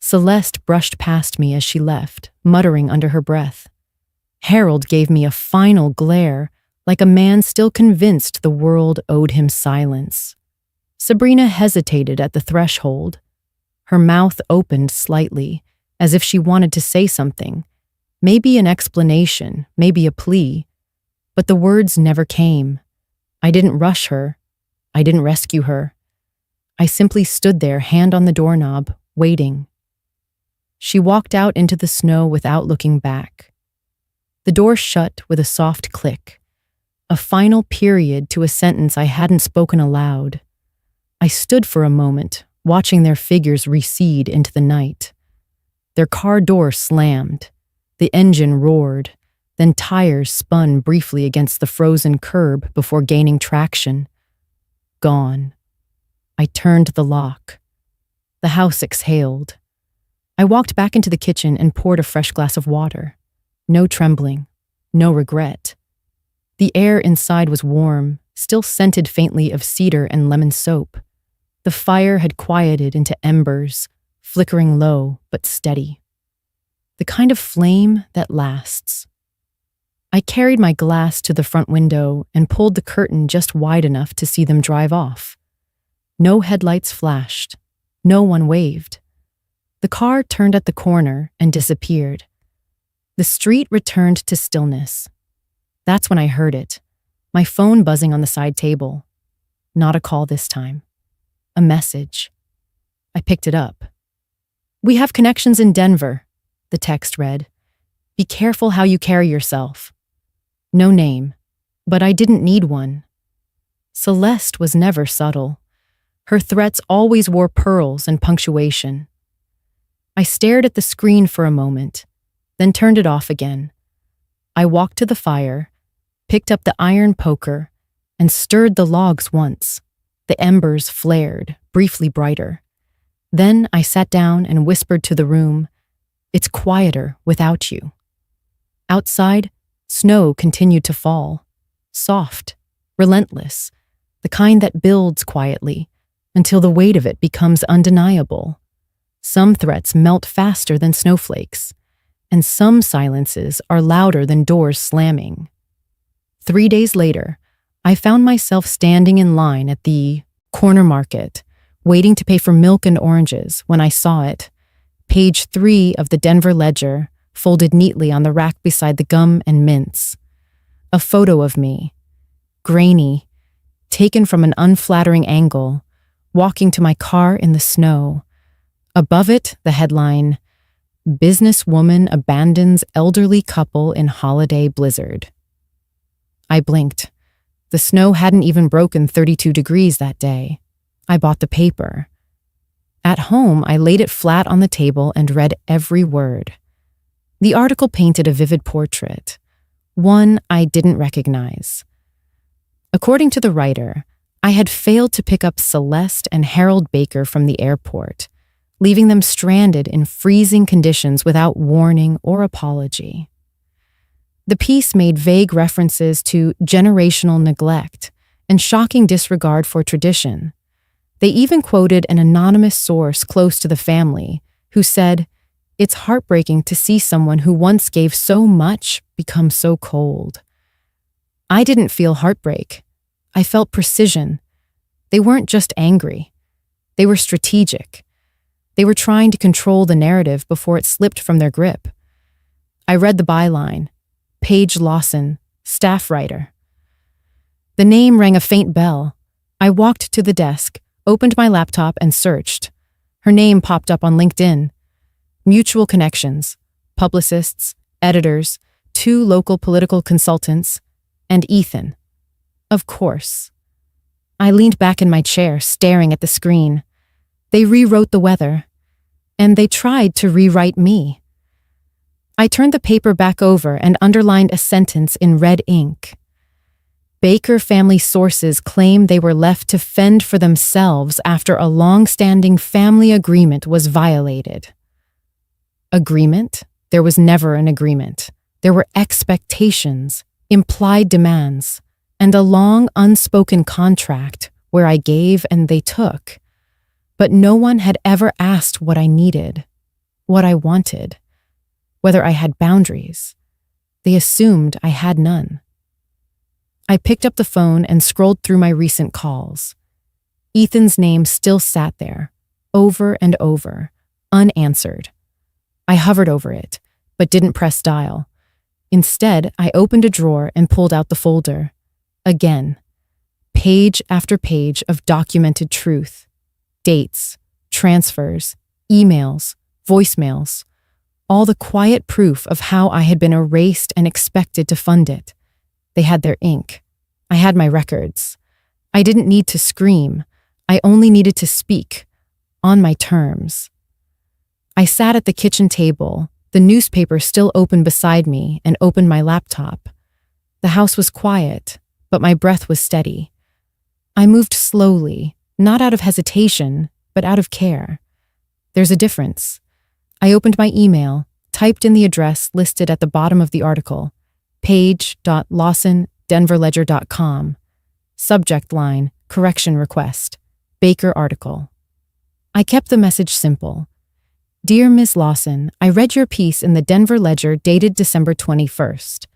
Celeste brushed past me as she left, muttering under her breath. Harold gave me a final glare, like a man still convinced the world owed him silence. Sabrina hesitated at the threshold. Her mouth opened slightly, as if she wanted to say something, maybe an explanation, maybe a plea. But the words never came. I didn't rush her. I didn't rescue her. I simply stood there, hand on the doorknob, waiting. She walked out into the snow without looking back. The door shut with a soft click, a final period to a sentence I hadn't spoken aloud. I stood for a moment, watching their figures recede into the night. Their car door slammed. The engine roared. Then tires spun briefly against the frozen curb before gaining traction. Gone. I turned the lock. The house exhaled. I walked back into the kitchen and poured a fresh glass of water. No trembling, no regret. The air inside was warm, still scented faintly of cedar and lemon soap. The fire had quieted into embers, flickering low but steady. The kind of flame that lasts. I carried my glass to the front window and pulled the curtain just wide enough to see them drive off. No headlights flashed. No one waved. The car turned at the corner and disappeared. The street returned to stillness. That's when I heard it, my phone buzzing on the side table. Not a call this time. A message. I picked it up. "We have connections in Denver," the text read. "Be careful how you carry yourself." No name, but I didn't need one. Celeste was never subtle. Her threats always wore pearls and punctuation. I stared at the screen for a moment, then turned it off again. I walked to the fire, picked up the iron poker, and stirred the logs once. The embers flared, briefly brighter. Then I sat down and whispered to the room, "It's quieter without you." Outside, snow continued to fall. Soft, relentless, the kind that builds quietly until the weight of it becomes undeniable. Some threats melt faster than snowflakes, and some silences are louder than doors slamming. 3 days later, I found myself standing in line at the corner market, waiting to pay for milk and oranges when I saw it. Page 3 of the Denver Ledger, folded neatly on the rack beside the gum and mints. A photo of me, grainy, taken from an unflattering angle, walking to my car in the snow. Above it, the headline, "Businesswoman abandons elderly couple in holiday blizzard." I blinked. The snow hadn't even broken 32 degrees that day. I bought the paper. At home, I laid it flat on the table and read every word. The article painted a vivid portrait, one I didn't recognize. According to the writer, I had failed to pick up Celeste and Harold Baker from the airport, leaving them stranded in freezing conditions without warning or apology. The piece made vague references to generational neglect and shocking disregard for tradition. They even quoted an anonymous source close to the family who said, "It's heartbreaking to see someone who once gave so much become so cold." I didn't feel heartbreak. I felt precision. They weren't just angry. They were strategic. They were trying to control the narrative before it slipped from their grip. I read the byline, Paige Lawson, staff writer. The name rang a faint bell. I walked to the desk, opened my laptop, and searched. Her name popped up on LinkedIn. Mutual connections, publicists, editors, 2 local political consultants, and Ethan. Of course. I leaned back in my chair, staring at the screen. They rewrote the weather, and they tried to rewrite me. I turned the paper back over and underlined a sentence in red ink. Baker family sources claim they were left to fend for themselves after a long-standing family agreement was violated. Agreement? There was never an agreement. There were expectations, implied demands, and a long unspoken contract where I gave and they took. But no one had ever asked what I needed, what I wanted, whether I had boundaries. They assumed I had none. I picked up the phone and scrolled through my recent calls. Ethan's name still sat there, over and over, unanswered. I hovered over it, but didn't press dial. Instead, I opened a drawer and pulled out the folder. Again, page after page of documented truth. Dates, transfers, emails, voicemails, all the quiet proof of how I had been erased and expected to fund it. They had their ink. I had my records. I didn't need to scream. I only needed to speak, on my terms. I sat at the kitchen table, the newspaper still open beside me, and opened my laptop. The house was quiet, but my breath was steady. I moved slowly, not out of hesitation, but out of care. There's a difference. I opened my email, typed in the address listed at the bottom of the article, page.lawson@denverledger.com. Subject line, correction request, Baker article. I kept the message simple. Dear Ms. Lawson, I read your piece in the Denver Ledger dated December 21st.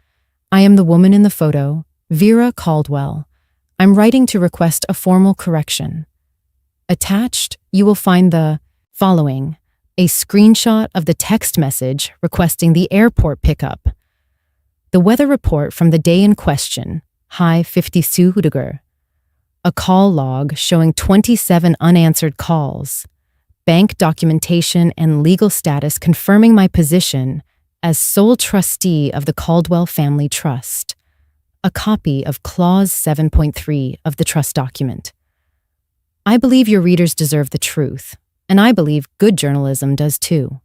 I am the woman in the photo, Vera Caldwell. I'm writing to request a formal correction. Attached, you will find the following, a screenshot of the text message requesting the airport pickup. The weather report from the day in question, high 52 degrees. A call log showing 27 unanswered calls. Bank documentation and legal status confirming my position as sole trustee of the Caldwell Family Trust. A copy of Clause 7.3 of the trust document. I believe your readers deserve the truth, and I believe good journalism does too.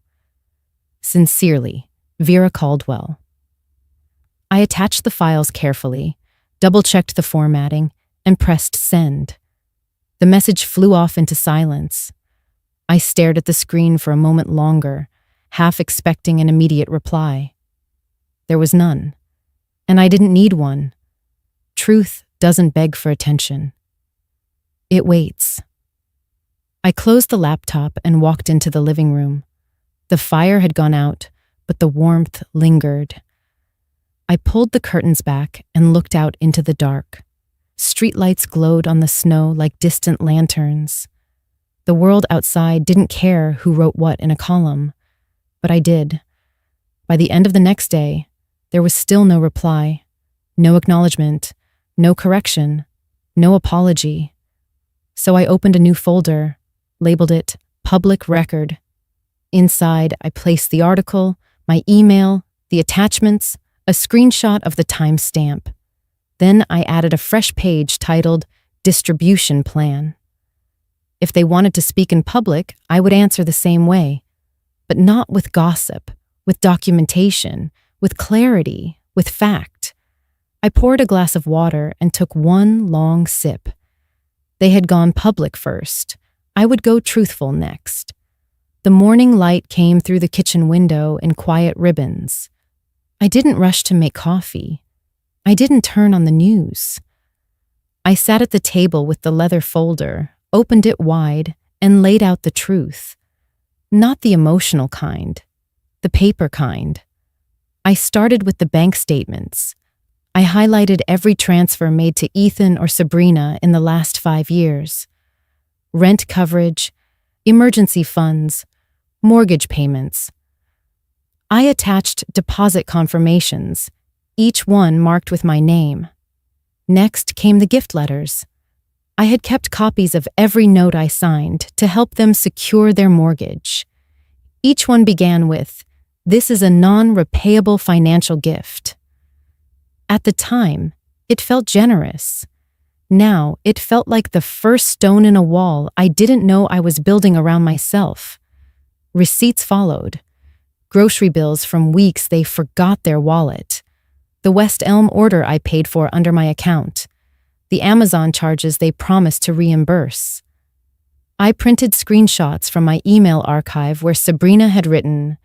Sincerely, Vera Caldwell. I attached the files carefully, double-checked the formatting, and pressed send. The message flew off into silence. I stared at the screen for a moment longer, half expecting an immediate reply. There was none, and I didn't need one. Truth doesn't beg for attention. It waits. I closed the laptop and walked into the living room. The fire had gone out, but the warmth lingered. I pulled the curtains back and looked out into the dark. Streetlights glowed on the snow like distant lanterns. The world outside didn't care who wrote what in a column. but I did. By the end of the next day, there was still no reply, no acknowledgement, no correction, no apology. So I opened a new folder, labeled it Public Record. Inside, I placed the article, my email, the attachments, a screenshot of the timestamp. Then I added a fresh page titled Distribution Plan. If they wanted to speak in public, I would answer the same way, but not with gossip, with documentation, with clarity, with fact. I poured a glass of water and took one long sip. They had gone public first. I would go truthful next. The morning light came through the kitchen window in quiet ribbons. I didn't rush to make coffee. I didn't turn on the news. I sat at the table with the leather folder, opened it wide, and laid out the truth. Not the emotional kind, the paper kind. I started with the bank statements. I highlighted every transfer made to Ethan or Sabrina in the last 5 years. Rent coverage, emergency funds, mortgage payments. I attached deposit confirmations, each one marked with my name. Next came the gift letters. I had kept copies of every note I signed to help them secure their mortgage. Each one began with, "This is a non-repayable financial gift." At the time, it felt generous. Now, it felt like the first stone in a wall I didn't know I was building around myself. Receipts followed. Grocery bills from weeks they forgot their wallet. The West Elm order I paid for under my account. The Amazon charges they promised to reimburse. I printed screenshots from my email archive where Sabrina had written,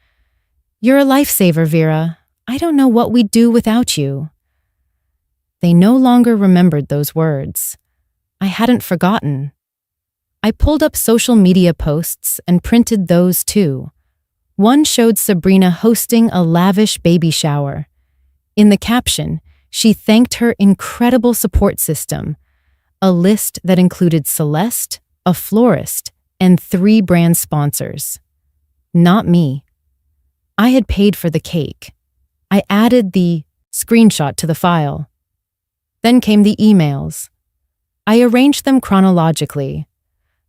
"You're a lifesaver, Vera. I don't know what we'd do without you." They no longer remembered those words. I hadn't forgotten. I pulled up social media posts and printed those too. One showed Sabrina hosting a lavish baby shower. In the caption, she thanked her incredible support system, a list that included Celeste, a florist, and 3 brand sponsors. Not me. I had paid for the cake. I added the screenshot to the file. Then came the emails. I arranged them chronologically.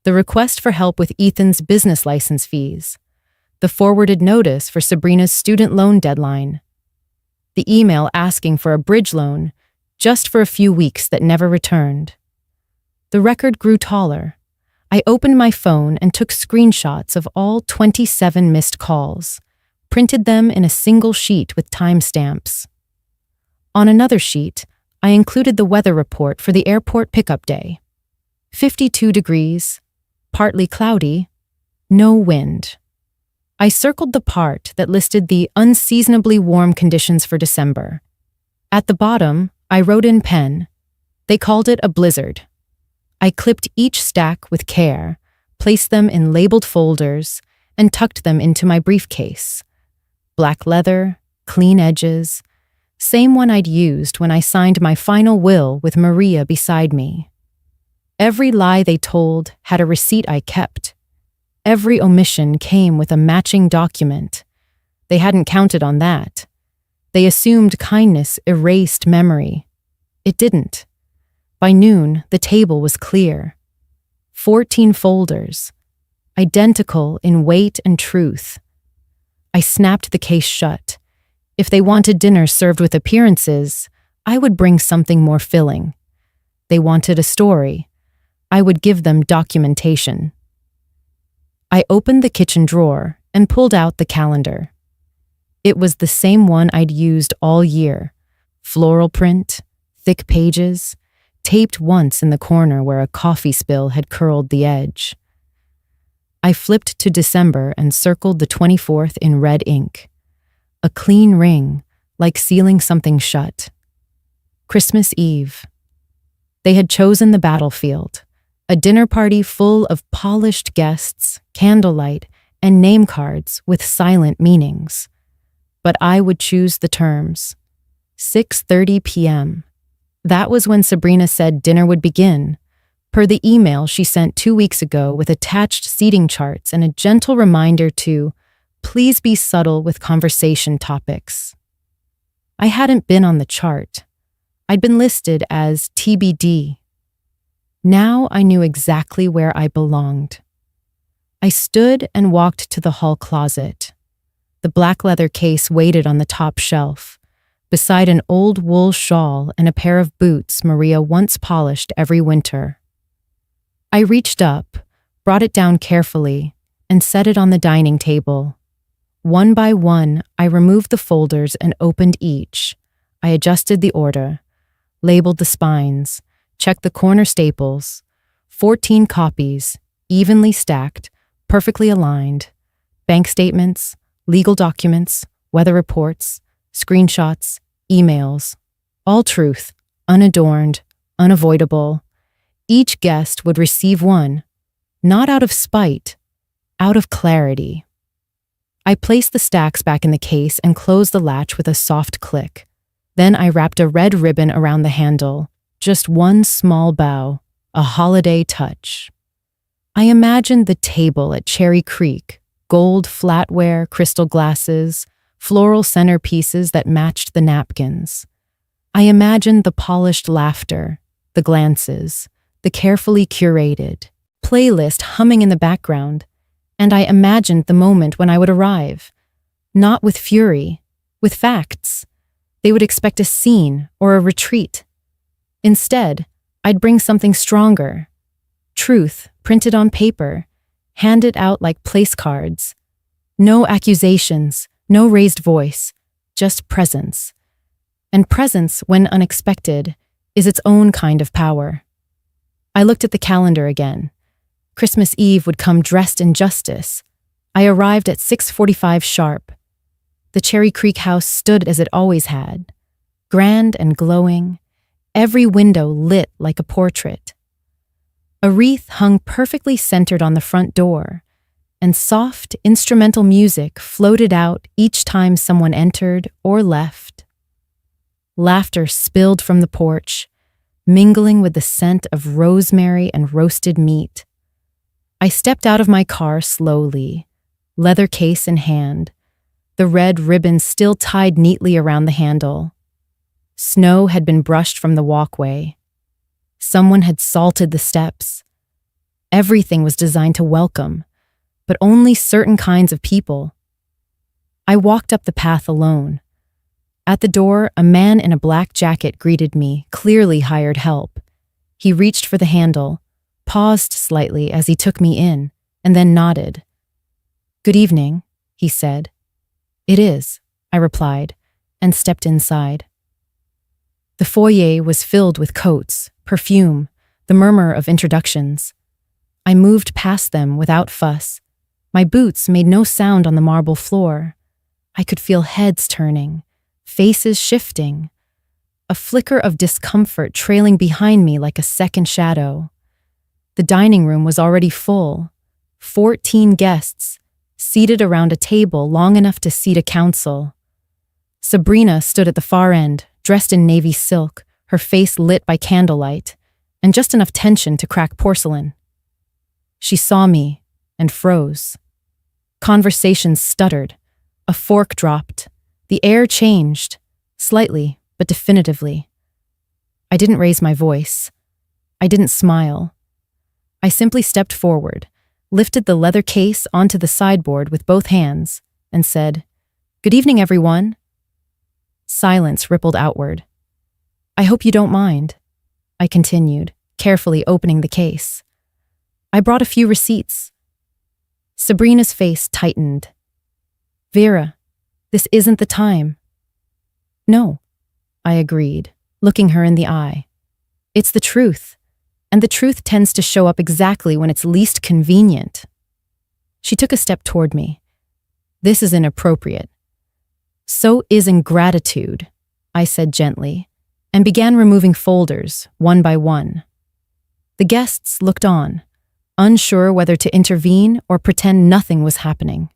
The request for help with Ethan's business license fees. The forwarded notice for Sabrina's student loan deadline. The email asking for a bridge loan, just for a few weeks that never returned. The record grew taller. I opened my phone and took screenshots of all 27 missed calls, printed them in a single sheet with timestamps. On another sheet, I included the weather report for the airport pickup day. 52 degrees, partly cloudy, no wind. I circled the part that listed the unseasonably warm conditions for December. At the bottom, I wrote in pen. They called it a blizzard. I clipped each stack with care, placed them in labeled folders, and tucked them into my briefcase. Black leather, clean edges, same one I'd used when I signed my final will with Maria beside me. Every lie they told had a receipt I kept. Every omission came with a matching document. They hadn't counted on that. They assumed kindness erased memory. It didn't. By noon, the table was clear. 14 folders, identical in weight and truth. I snapped the case shut. If they wanted dinner served with appearances, I would bring something more filling. They wanted a story. I would give them documentation. I opened the kitchen drawer and pulled out the calendar. It was the same one I'd used all year. Floral print, thick pages, taped once in the corner where a coffee spill had curled the edge. I flipped to December and circled the 24th in red ink. A clean ring, like sealing something shut. Christmas Eve. They had chosen the battlefield. A dinner party full of polished guests, candlelight, and name cards with silent meanings. But I would choose the terms. 6:30 p.m. That was when Sabrina said dinner would begin, per the email she sent 2 weeks ago with attached seating charts and a gentle reminder to please be subtle with conversation topics. I hadn't been on the chart. I'd been listed as TBD. Now I knew exactly where I belonged. I stood and walked to the hall closet. The black leather case waited on the top shelf, beside an old wool shawl and a pair of boots Maria once polished every winter. I reached up, brought it down carefully, and set it on the dining table. One by one, I removed the folders and opened each. I adjusted the order, labeled the spines, checked the corner staples. 14 copies, evenly stacked, perfectly aligned. Bank statements, legal documents, weather reports, screenshots, emails. All truth, unadorned, unavoidable. Each guest would receive one, not out of spite, out of clarity. I placed the stacks back in the case and closed the latch with a soft click. Then I wrapped a red ribbon around the handle, just one small bow, a holiday touch. I imagined the table at Cherry Creek, gold flatware, crystal glasses, floral centerpieces that matched the napkins. I imagined the polished laughter, the glances, the carefully curated playlist humming in the background, and I imagined the moment when I would arrive, not with fury, with facts. They would expect a scene or a retreat. Instead, I'd bring something stronger. Truth, printed on paper, handed out like place cards. No accusations, no raised voice, just presence. And presence, when unexpected, is its own kind of power. I looked at the calendar again. Christmas Eve would come dressed in justice. I arrived at 6:45 sharp. The Cherry Creek house stood as it always had, grand and glowing, every window lit like a portrait. A wreath hung perfectly centered on the front door, and soft, instrumental music floated out each time someone entered or left. Laughter spilled from the porch, mingling with the scent of rosemary and roasted meat. I stepped out of my car slowly, leather case in hand, the red ribbon still tied neatly around the handle. Snow had been brushed from the walkway. Someone had salted the steps. Everything was designed to welcome, but only certain kinds of people. I walked up the path alone. At the door, a man in a black jacket greeted me, clearly hired help. He reached for the handle, paused slightly as he took me in, and then nodded. "Good evening," he said. "It is," I replied, and stepped inside. The foyer was filled with coats, perfume, the murmur of introductions. I moved past them without fuss. My boots made no sound on the marble floor. I could feel heads turning, faces shifting, a flicker of discomfort trailing behind me like a second shadow. The dining room was already full, 14 guests, seated around a table long enough to seat a council. Sabrina stood at the far end, dressed in navy silk, her face lit by candlelight, and just enough tension to crack porcelain. She saw me and froze. Conversations stuttered. A fork dropped. The air changed, slightly but definitively. I didn't raise my voice. I didn't smile. I simply stepped forward, lifted the leather case onto the sideboard with both hands, and said, "Good evening, everyone." Silence rippled outward. "I hope you don't mind," I continued, carefully opening the case. "I brought a few receipts." Sabrina's face tightened. "Vera, this isn't the time." "No," I agreed, looking her in the eye. "It's the truth, and the truth tends to show up exactly when it's least convenient." She took a step toward me. "This is inappropriate." "So is ingratitude," I said gently, and began removing folders, one by one. The guests looked on, unsure whether to intervene or pretend nothing was happening.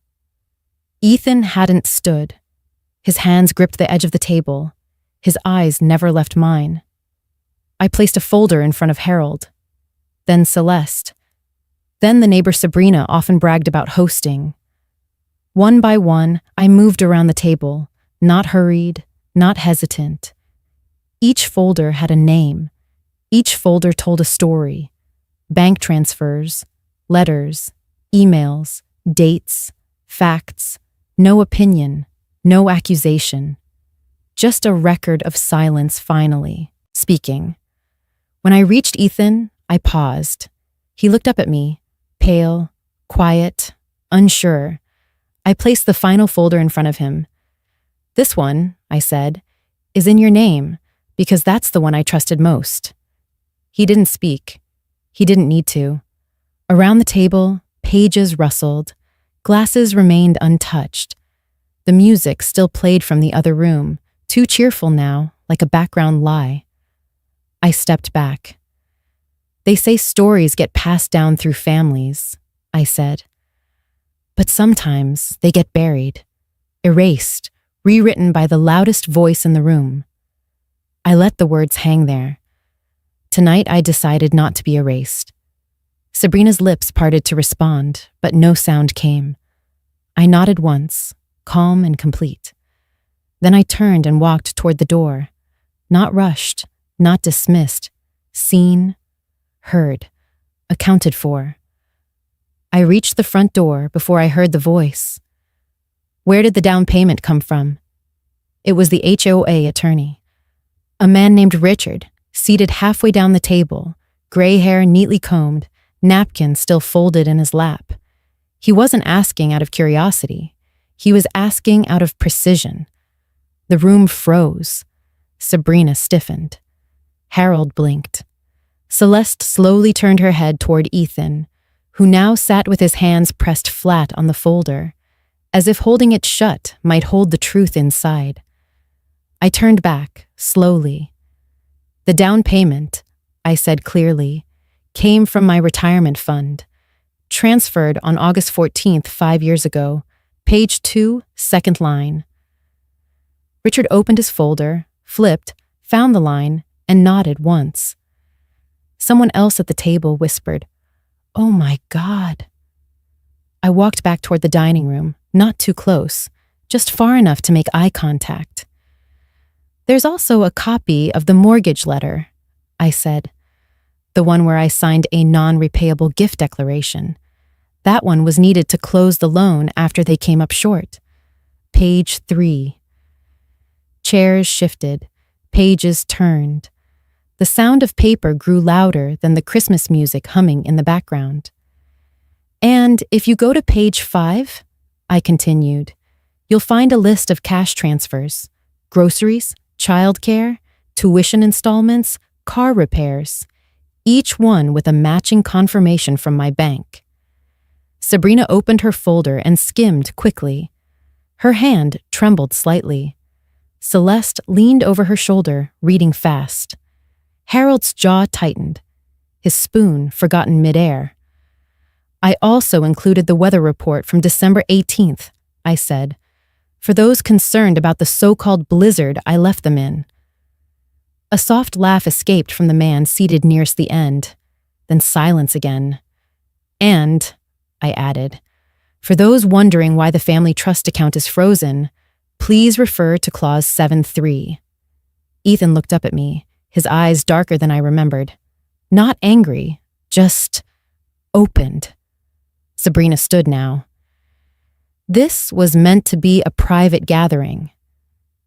Ethan hadn't stood. His hands gripped the edge of the table. His eyes never left mine. I placed a folder in front of Harold, then Celeste. Then the neighbor Sabrina often bragged about hosting. One by one, I moved around the table, not hurried, not hesitant. Each folder had a name. Each folder told a story. Bank transfers, letters, emails, dates, facts, no opinion, no accusation. Just a record of silence finally, speaking. When I reached Ethan, I paused. He looked up at me, pale, quiet, unsure. I placed the final folder in front of him. "This one," I said, "is in your name, because that's the one I trusted most." He didn't speak. He didn't need to. Around the table, pages rustled. Glasses remained untouched. The music still played from the other room, too cheerful now, like a background lie. I stepped back. "They say stories get passed down through families," I said. "But sometimes they get buried, erased, rewritten by the loudest voice in the room." I let the words hang there. Tonight I decided not to be erased. Sabrina's lips parted to respond, but no sound came. I nodded once, calm and complete. Then I turned and walked toward the door. Not rushed, not dismissed, seen, heard, accounted for. I reached the front door before I heard the voice. "Where did the down payment come from?" It was the HOA attorney. A man named Richard, seated halfway down the table, gray hair neatly combed, napkin still folded in his lap. He wasn't asking out of curiosity. He was asking out of precision. The room froze. Sabrina stiffened. Harold blinked. Celeste slowly turned her head toward Ethan, who now sat with his hands pressed flat on the folder, as if holding it shut might hold the truth inside. I turned back, slowly. "The down payment," I said clearly, "came from my retirement fund. Transferred on August 14th, 5 years ago. Page 2, second line." Richard opened his folder, flipped, found the line, and nodded once. Someone else at the table whispered, "Oh my God." I walked back toward the dining room, not too close, just far enough to make eye contact. "There's also a copy of the mortgage letter," I said. "The one where I signed a non-repayable gift declaration. That one was needed to close the loan after they came up short. Page 3. Chairs shifted. Pages turned. The sound of paper grew louder than the Christmas music humming in the background. "And if you go to page 5, I continued, "you'll find a list of cash transfers, groceries, childcare, tuition installments, car repairs, each one with a matching confirmation from my bank." Sabrina opened her folder and skimmed quickly. Her hand trembled slightly. Celeste leaned over her shoulder, reading fast. Harold's jaw tightened, his spoon forgotten midair. "I also included the weather report from December 18th, I said, "for those concerned about the so-called blizzard I left them in." A soft laugh escaped from the man seated nearest the end, then silence again. "And," I added, "for those wondering why the family trust account is frozen, please refer to clause 7.3. Ethan looked up at me, his eyes darker than I remembered. Not angry, just opened. Sabrina stood now. "This was meant to be a private gathering."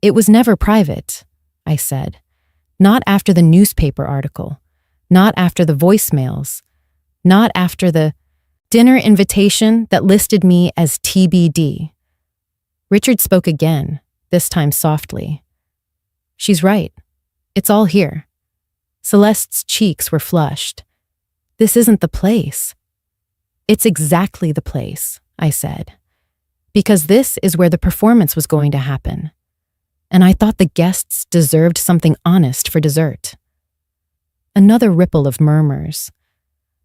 "It was never private," I said. "Not after the newspaper article. Not after the voicemails. Not after the dinner invitation that listed me as TBD. Richard spoke again, this time softly. "She's right. It's all here." Celeste's cheeks were flushed. "This isn't the place." "It's exactly the place," I said, "because this is where the performance was going to happen. And I thought the guests deserved something honest for dessert." Another ripple of murmurs.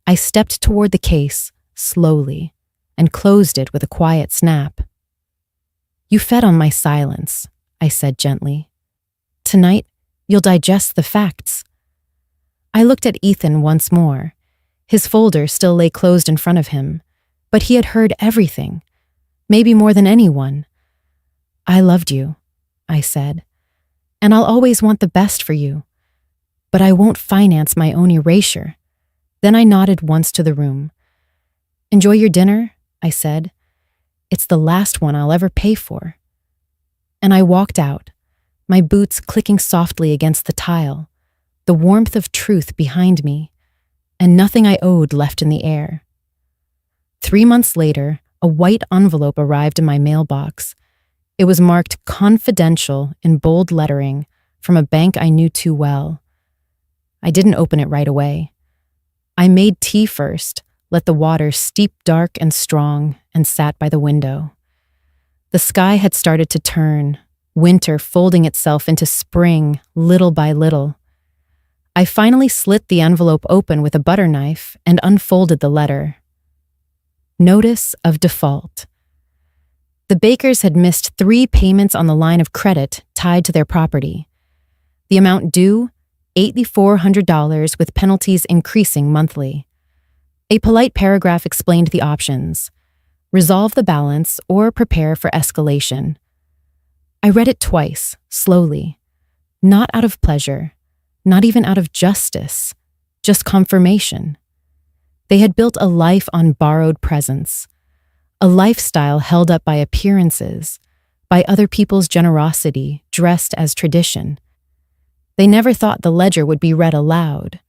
I stepped toward the case, slowly, and closed it with a quiet snap. "You fed on my silence," I said gently. "Tonight, you'll digest the facts." I looked at Ethan once more. His folder still lay closed in front of him, but he had heard everything. maybe more than anyone. I loved you, I said, and I'll always want the best for you, but I won't finance my own erasure. Then I nodded once to the room. Enjoy your dinner, I said. It's the last one I'll ever pay for. And I walked out, my boots clicking softly against the tile, the warmth of truth behind me, and nothing I owed left in the air. 3 months later, a white envelope arrived in my mailbox. It was marked confidential in bold lettering from a bank I knew too well. I didn't open it right away. I made tea first, let the water steep dark and strong, and sat by the window. The sky had started to turn, winter folding itself into spring little by little. I finally slit the envelope open with a butter knife and unfolded the letter. Notice of default. The Bakers had missed 3 payments on the line of credit tied to their property. The amount due, $8,400 with penalties increasing monthly. A polite paragraph explained the options: resolve the balance or prepare for escalation. I read it twice, slowly, not out of pleasure, not even out of justice, just confirmation. They had built a life on borrowed presents, a lifestyle held up by appearances, by other people's generosity dressed as tradition. They never thought the ledger would be read aloud.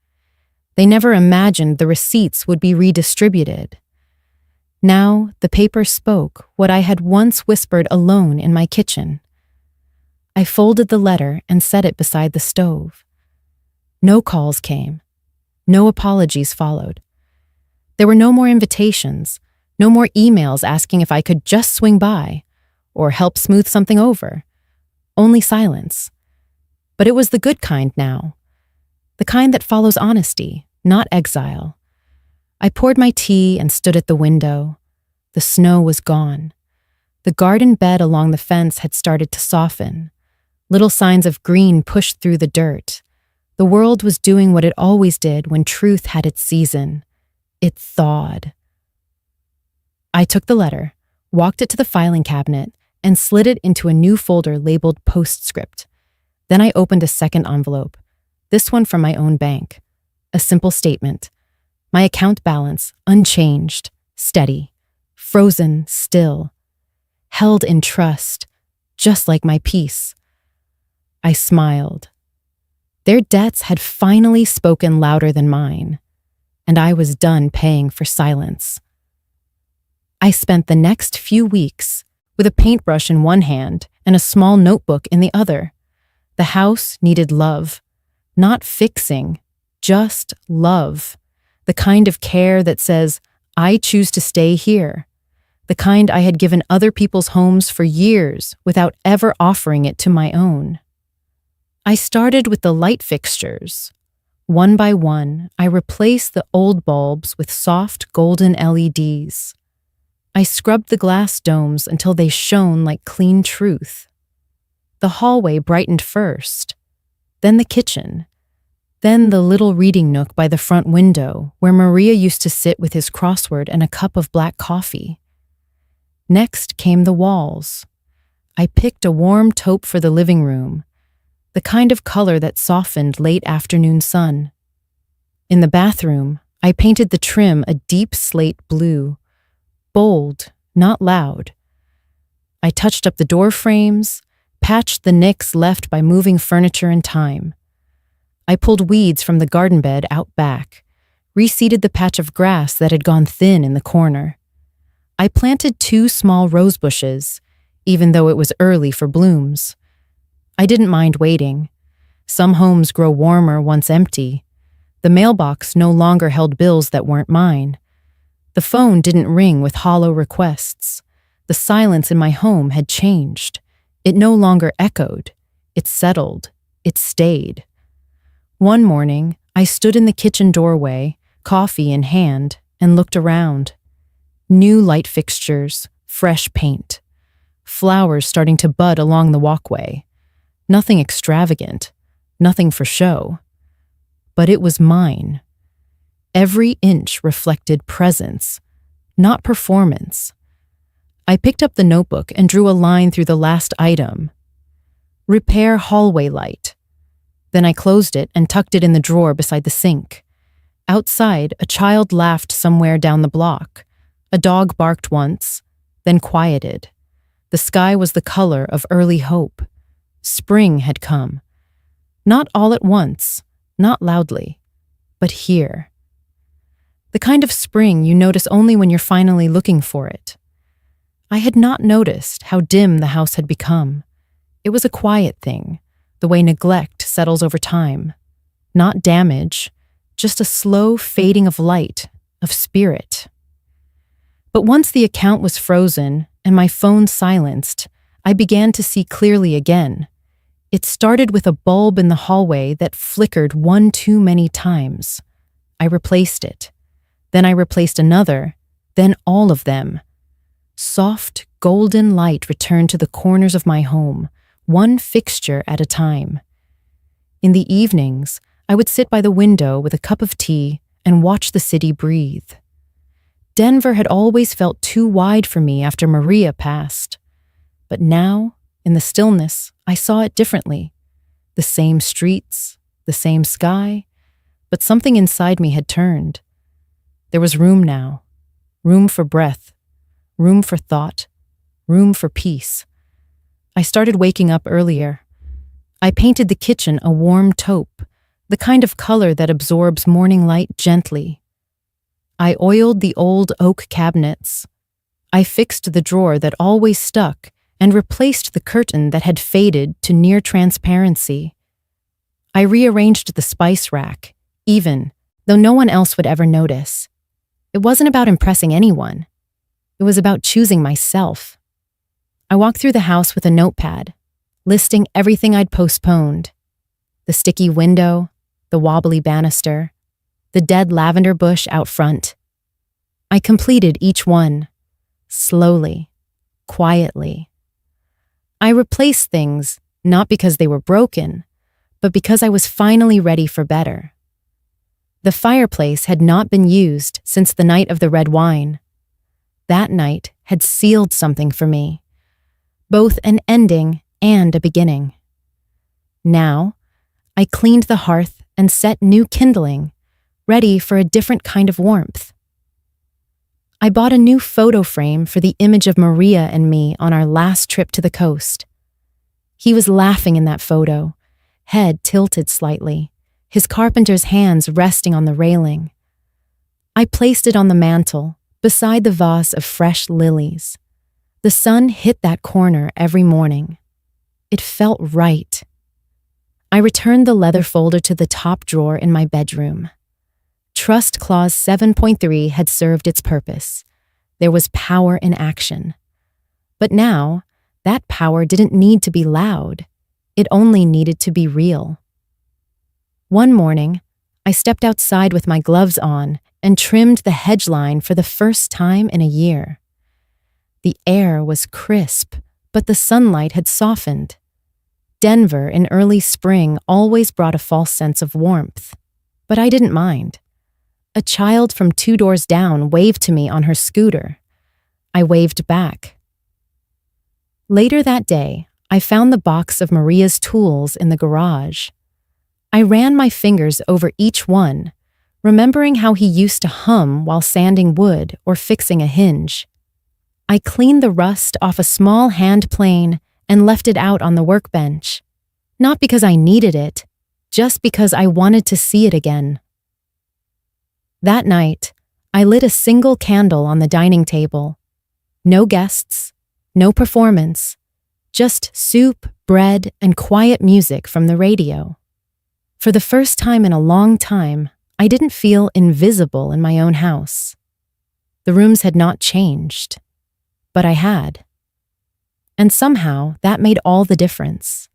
They never imagined the receipts would be redistributed. Now the paper spoke what I had once whispered alone in my kitchen. I folded the letter and set it beside the stove. No calls came. No apologies followed. There were no more invitations, no more emails asking if I could just swing by or help smooth something over. Only silence. But it was the good kind now. The kind that follows honesty, not exile. I poured my tea and stood at the window. The snow was gone. The garden bed along the fence had started to soften. Little signs of green pushed through the dirt. The world was doing what it always did when truth had its season. It thawed. I took the letter, walked it to the filing cabinet, and slid it into a new folder labeled Postscript. Then I opened a second envelope, this one from my own bank. A simple statement. My account balance, unchanged, steady, frozen still, held in trust, just like my peace. I smiled. Their debts had finally spoken louder than mine, and I was done paying for silence. I spent the next few weeks with a paintbrush in one hand and a small notebook in the other. The house needed love, not fixing, just love. The kind of care that says, I choose to stay here. The kind I had given other people's homes for years without ever offering it to my own. I started with the light fixtures. One by one, I replaced the old bulbs with soft golden LEDs. I scrubbed the glass domes until they shone like clean truth. The hallway brightened first, then the kitchen, then the little reading nook by the front window where Maria used to sit with his crossword and a cup of black coffee. Next came the walls. I picked a warm taupe for the living room, the kind of color that softened late afternoon sun. In the bathroom, I painted the trim a deep slate blue, bold, not loud. I touched up the door frames, patched the nicks left by moving furniture and time. I pulled weeds from the garden bed out back, reseeded the patch of grass that had gone thin in the corner. I planted 2 small rose bushes, even though it was early for blooms. I didn't mind waiting. Some homes grow warmer once empty. The mailbox no longer held bills that weren't mine. The phone didn't ring with hollow requests. The silence in my home had changed. It no longer echoed. It settled. It stayed. One morning, I stood in the kitchen doorway, coffee in hand, and looked around. New light fixtures, fresh paint. Flowers starting to bud along the walkway. Nothing extravagant, nothing for show. But it was mine. Every inch reflected presence, not performance. I picked up the notebook and drew a line through the last item. Repair hallway light. Then I closed it and tucked it in the drawer beside the sink. Outside, a child laughed somewhere down the block. A dog barked once, then quieted. The sky was the color of early hope. Spring had come. Not all at once, not loudly, but here. The kind of spring you notice only when you're finally looking for it. I had not noticed how dim the house had become. It was a quiet thing, the way neglect settles over time. Not damage, just a slow fading of light, of spirit. But once the account was frozen and my phone silenced, I began to see clearly again. It started with a bulb in the hallway that flickered one too many times. I replaced it. Then I replaced another, then all of them. Soft, golden light returned to the corners of my home, one fixture at a time. In the evenings, I would sit by the window with a cup of tea and watch the city breathe. Denver had always felt too wide for me after Maria passed. But now, in the stillness, I saw it differently. The same streets, the same sky, but something inside me had turned. There was room now, room for breath, room for thought, room for peace. I started waking up earlier. I painted the kitchen a warm taupe, the kind of color that absorbs morning light gently. I oiled the old oak cabinets. I fixed the drawer that always stuck and replaced the curtain that had faded to near transparency. I rearranged the spice rack, even though no one else would ever notice. It wasn't about impressing anyone. It was about choosing myself. I walked through the house with a notepad, listing everything I'd postponed. The sticky window, the wobbly banister, the dead lavender bush out front. I completed each one, slowly, quietly. I replaced things not because they were broken, but because I was finally ready for better. The fireplace had not been used since the night of the red wine. That night had sealed something for me, both an ending and a beginning. Now, I cleaned the hearth and set new kindling, ready for a different kind of warmth. I bought a new photo frame for the image of Maria and me on our last trip to the coast. He was laughing in that photo, head tilted slightly, his carpenter's hands resting on the railing. I placed it on the mantel, beside the vase of fresh lilies. The sun hit that corner every morning. It felt right. I returned the leather folder to the top drawer in my bedroom. Trust Clause 7.3 had served its purpose. There was power in action. But now, that power didn't need to be loud. It only needed to be real. One morning, I stepped outside with my gloves on and trimmed the hedge line for the first time in a year. The air was crisp, but the sunlight had softened. Denver in early spring always brought a false sense of warmth, but I didn't mind. A child from 2 doors down waved to me on her scooter. I waved back. Later that day, I found the box of Maria's tools in the garage. I ran my fingers over each one, remembering how he used to hum while sanding wood or fixing a hinge. I cleaned the rust off a small hand plane and left it out on the workbench. Not because I needed it, just because I wanted to see it again. That night, I lit a single candle on the dining table. No guests, no performance, just soup, bread, and quiet music from the radio. For the first time in a long time, I didn't feel invisible in my own house. The rooms had not changed, but I had. And somehow that made all the difference.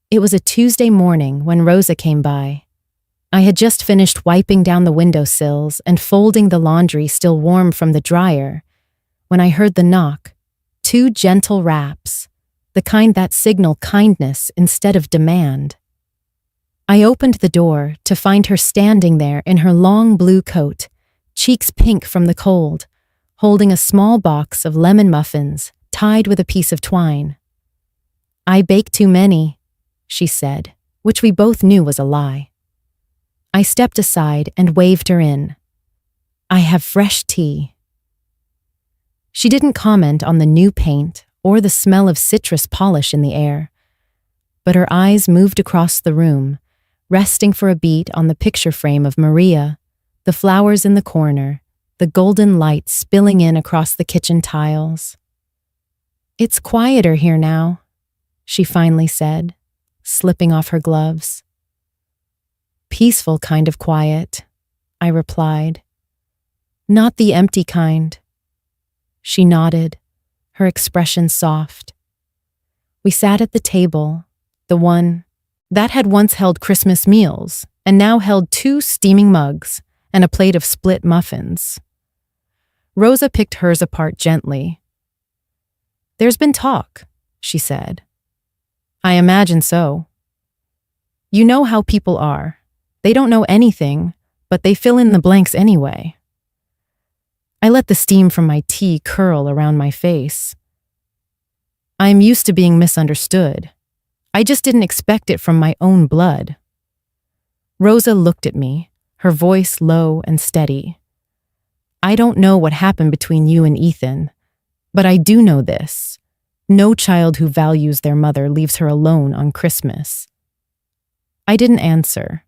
It was a Tuesday morning when Rosa came by. I had just finished wiping down the windowsills and folding the laundry still warm from the dryer when I heard the knock, 2 gentle raps, the kind that signal kindness instead of demand. I opened the door to find her standing there in her long blue coat, cheeks pink from the cold, holding a small box of lemon muffins tied with a piece of twine. "I bake too many," she said, which we both knew was a lie. I stepped aside and waved her in. "I have fresh tea." She didn't comment on the new paint or the smell of citrus polish in the air, but her eyes moved across the room, resting for a beat on the picture frame of Maria, the flowers in the corner, the golden light spilling in across the kitchen tiles. "It's quieter here now," she finally said, slipping off her gloves. "Peaceful kind of quiet," I replied. "Not the empty kind." She nodded, her expression soft. We sat at the table, the one that had once held Christmas meals and now held 2 steaming mugs and a plate of split muffins. Rosa picked hers apart gently. "There's been talk," she said. "I imagine so. You know how people are. They don't know anything, but they fill in the blanks anyway." I let the steam from my tea curl around my face. "I'm used to being misunderstood. I just didn't expect it from my own blood." Rosa looked at me, her voice low and steady. "I don't know what happened between you and Ethan, but I do know this. No child who values their mother leaves her alone on Christmas." I didn't answer.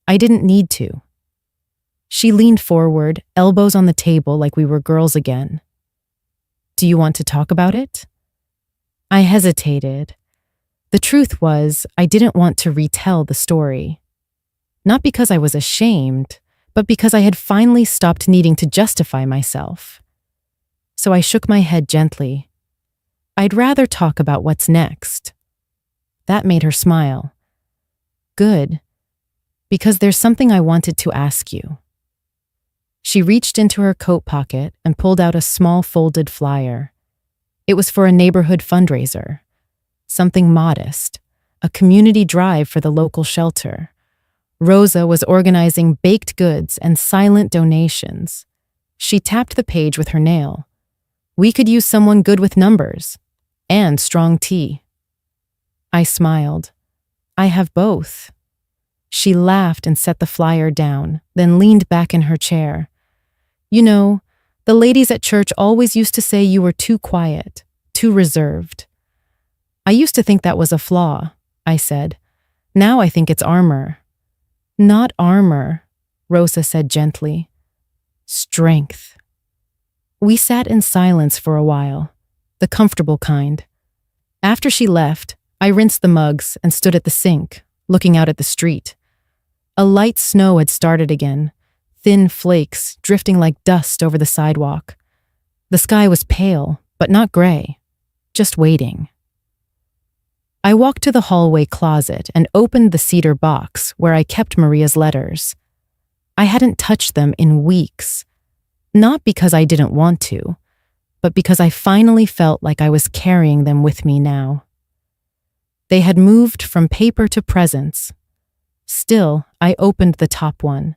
I didn't need to. She leaned forward, elbows on the table like we were girls again. "Do you want to talk about it?" I hesitated. The truth was, I didn't want to retell the story. Not because I was ashamed, but because I had finally stopped needing to justify myself. So I shook my head gently. "I'd rather talk about what's next." That made her smile. "Good, because there's something I wanted to ask you." She reached into her coat pocket and pulled out a small folded flyer. It was for a neighborhood fundraiser. Something modest, a community drive for the local shelter. Rosa was organizing baked goods and silent donations. She tapped the page with her nail. "We could use someone good with numbers. And strong tea." I smiled. "I have both." She laughed and set the flyer down, then leaned back in her chair. "You know, the ladies at church always used to say you were too quiet, too reserved." "I used to think that was a flaw," I said. "Now I think it's armor." "Not armor," Rosa said gently. "Strength." We sat in silence for a while, the comfortable kind. After she left, I rinsed the mugs and stood at the sink, looking out at the street. A light snow had started again, thin flakes drifting like dust over the sidewalk. The sky was pale, but not gray, just waiting. I walked to the hallway closet and opened the cedar box where I kept Maria's letters. I hadn't touched them in weeks, not because I didn't want to, but because I finally felt like I was carrying them with me now. They had moved from paper to presents. Still, I opened the top one.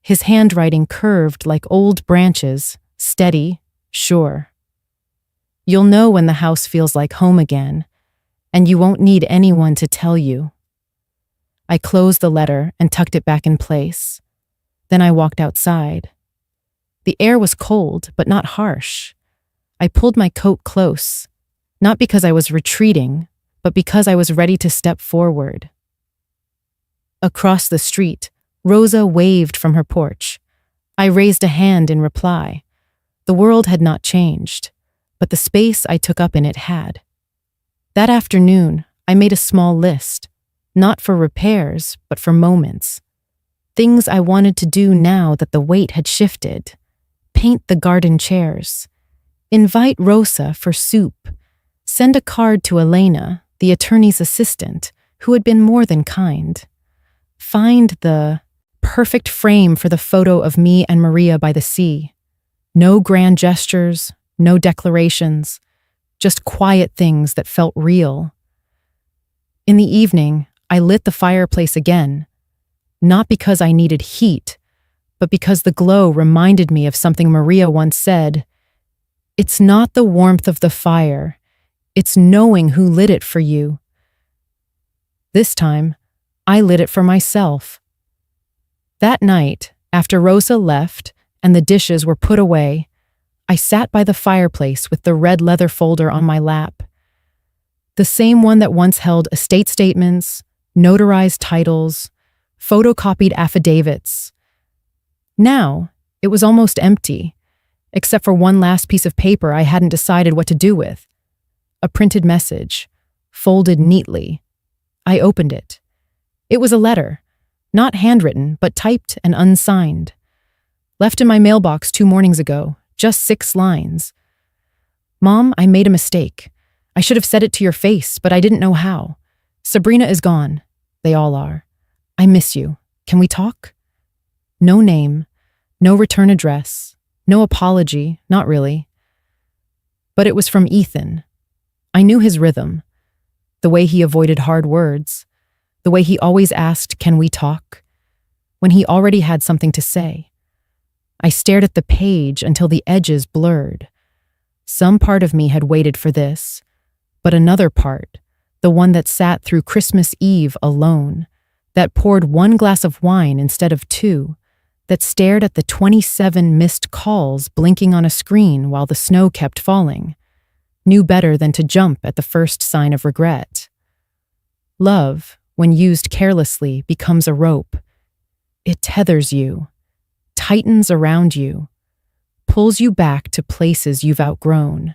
His handwriting curved like old branches, steady, sure. "You'll know when the house feels like home again, and you won't need anyone to tell you." I closed the letter and tucked it back in place. Then I walked outside. The air was cold, but not harsh. I pulled my coat close, not because I was retreating, but because I was ready to step forward. Across the street, Rosa waved from her porch. I raised a hand in reply. The world had not changed, but the space I took up in it had. That afternoon, I made a small list, not for repairs, but for moments. Things I wanted to do now that the weight had shifted. Paint the garden chairs. Invite Rosa for soup. Send a card to Elena, the attorney's assistant, who had been more than kind. Find the perfect frame for the photo of me and Maria by the sea. No grand gestures, no declarations, just quiet things that felt real. In the evening, I lit the fireplace again, not because I needed heat, but because the glow reminded me of something Maria once said, It's not the warmth of the fire. It's knowing who lit it for you. This time, I lit it for myself. That night, after Rosa left and the dishes were put away, I sat by the fireplace with the red leather folder on my lap. The same one that once held estate statements, notarized titles, photocopied affidavits. Now, it was almost empty, except for one last piece of paper I hadn't decided what to do with. A printed message, folded neatly. I opened it. It was a letter, not handwritten, but typed and unsigned. Left in my mailbox 2 mornings ago, just 6 lines. Mom, I made a mistake. I should have said it to your face, but I didn't know how. Sabrina is gone. They all are. I miss you. Can we talk? No name, no return address, no apology, not really. But it was from Ethan. I knew his rhythm, the way he avoided hard words, the way he always asked, "Can we talk?" when he already had something to say. I stared at the page until the edges blurred. Some part of me had waited for this, but another part, the one that sat through Christmas Eve alone, that poured 1 glass of wine instead of 2, that stared at the 27 missed calls blinking on a screen while the snow kept falling, knew better than to jump at the first sign of regret. Love, when used carelessly, becomes a rope. It tethers you, tightens around you, pulls you back to places you've outgrown.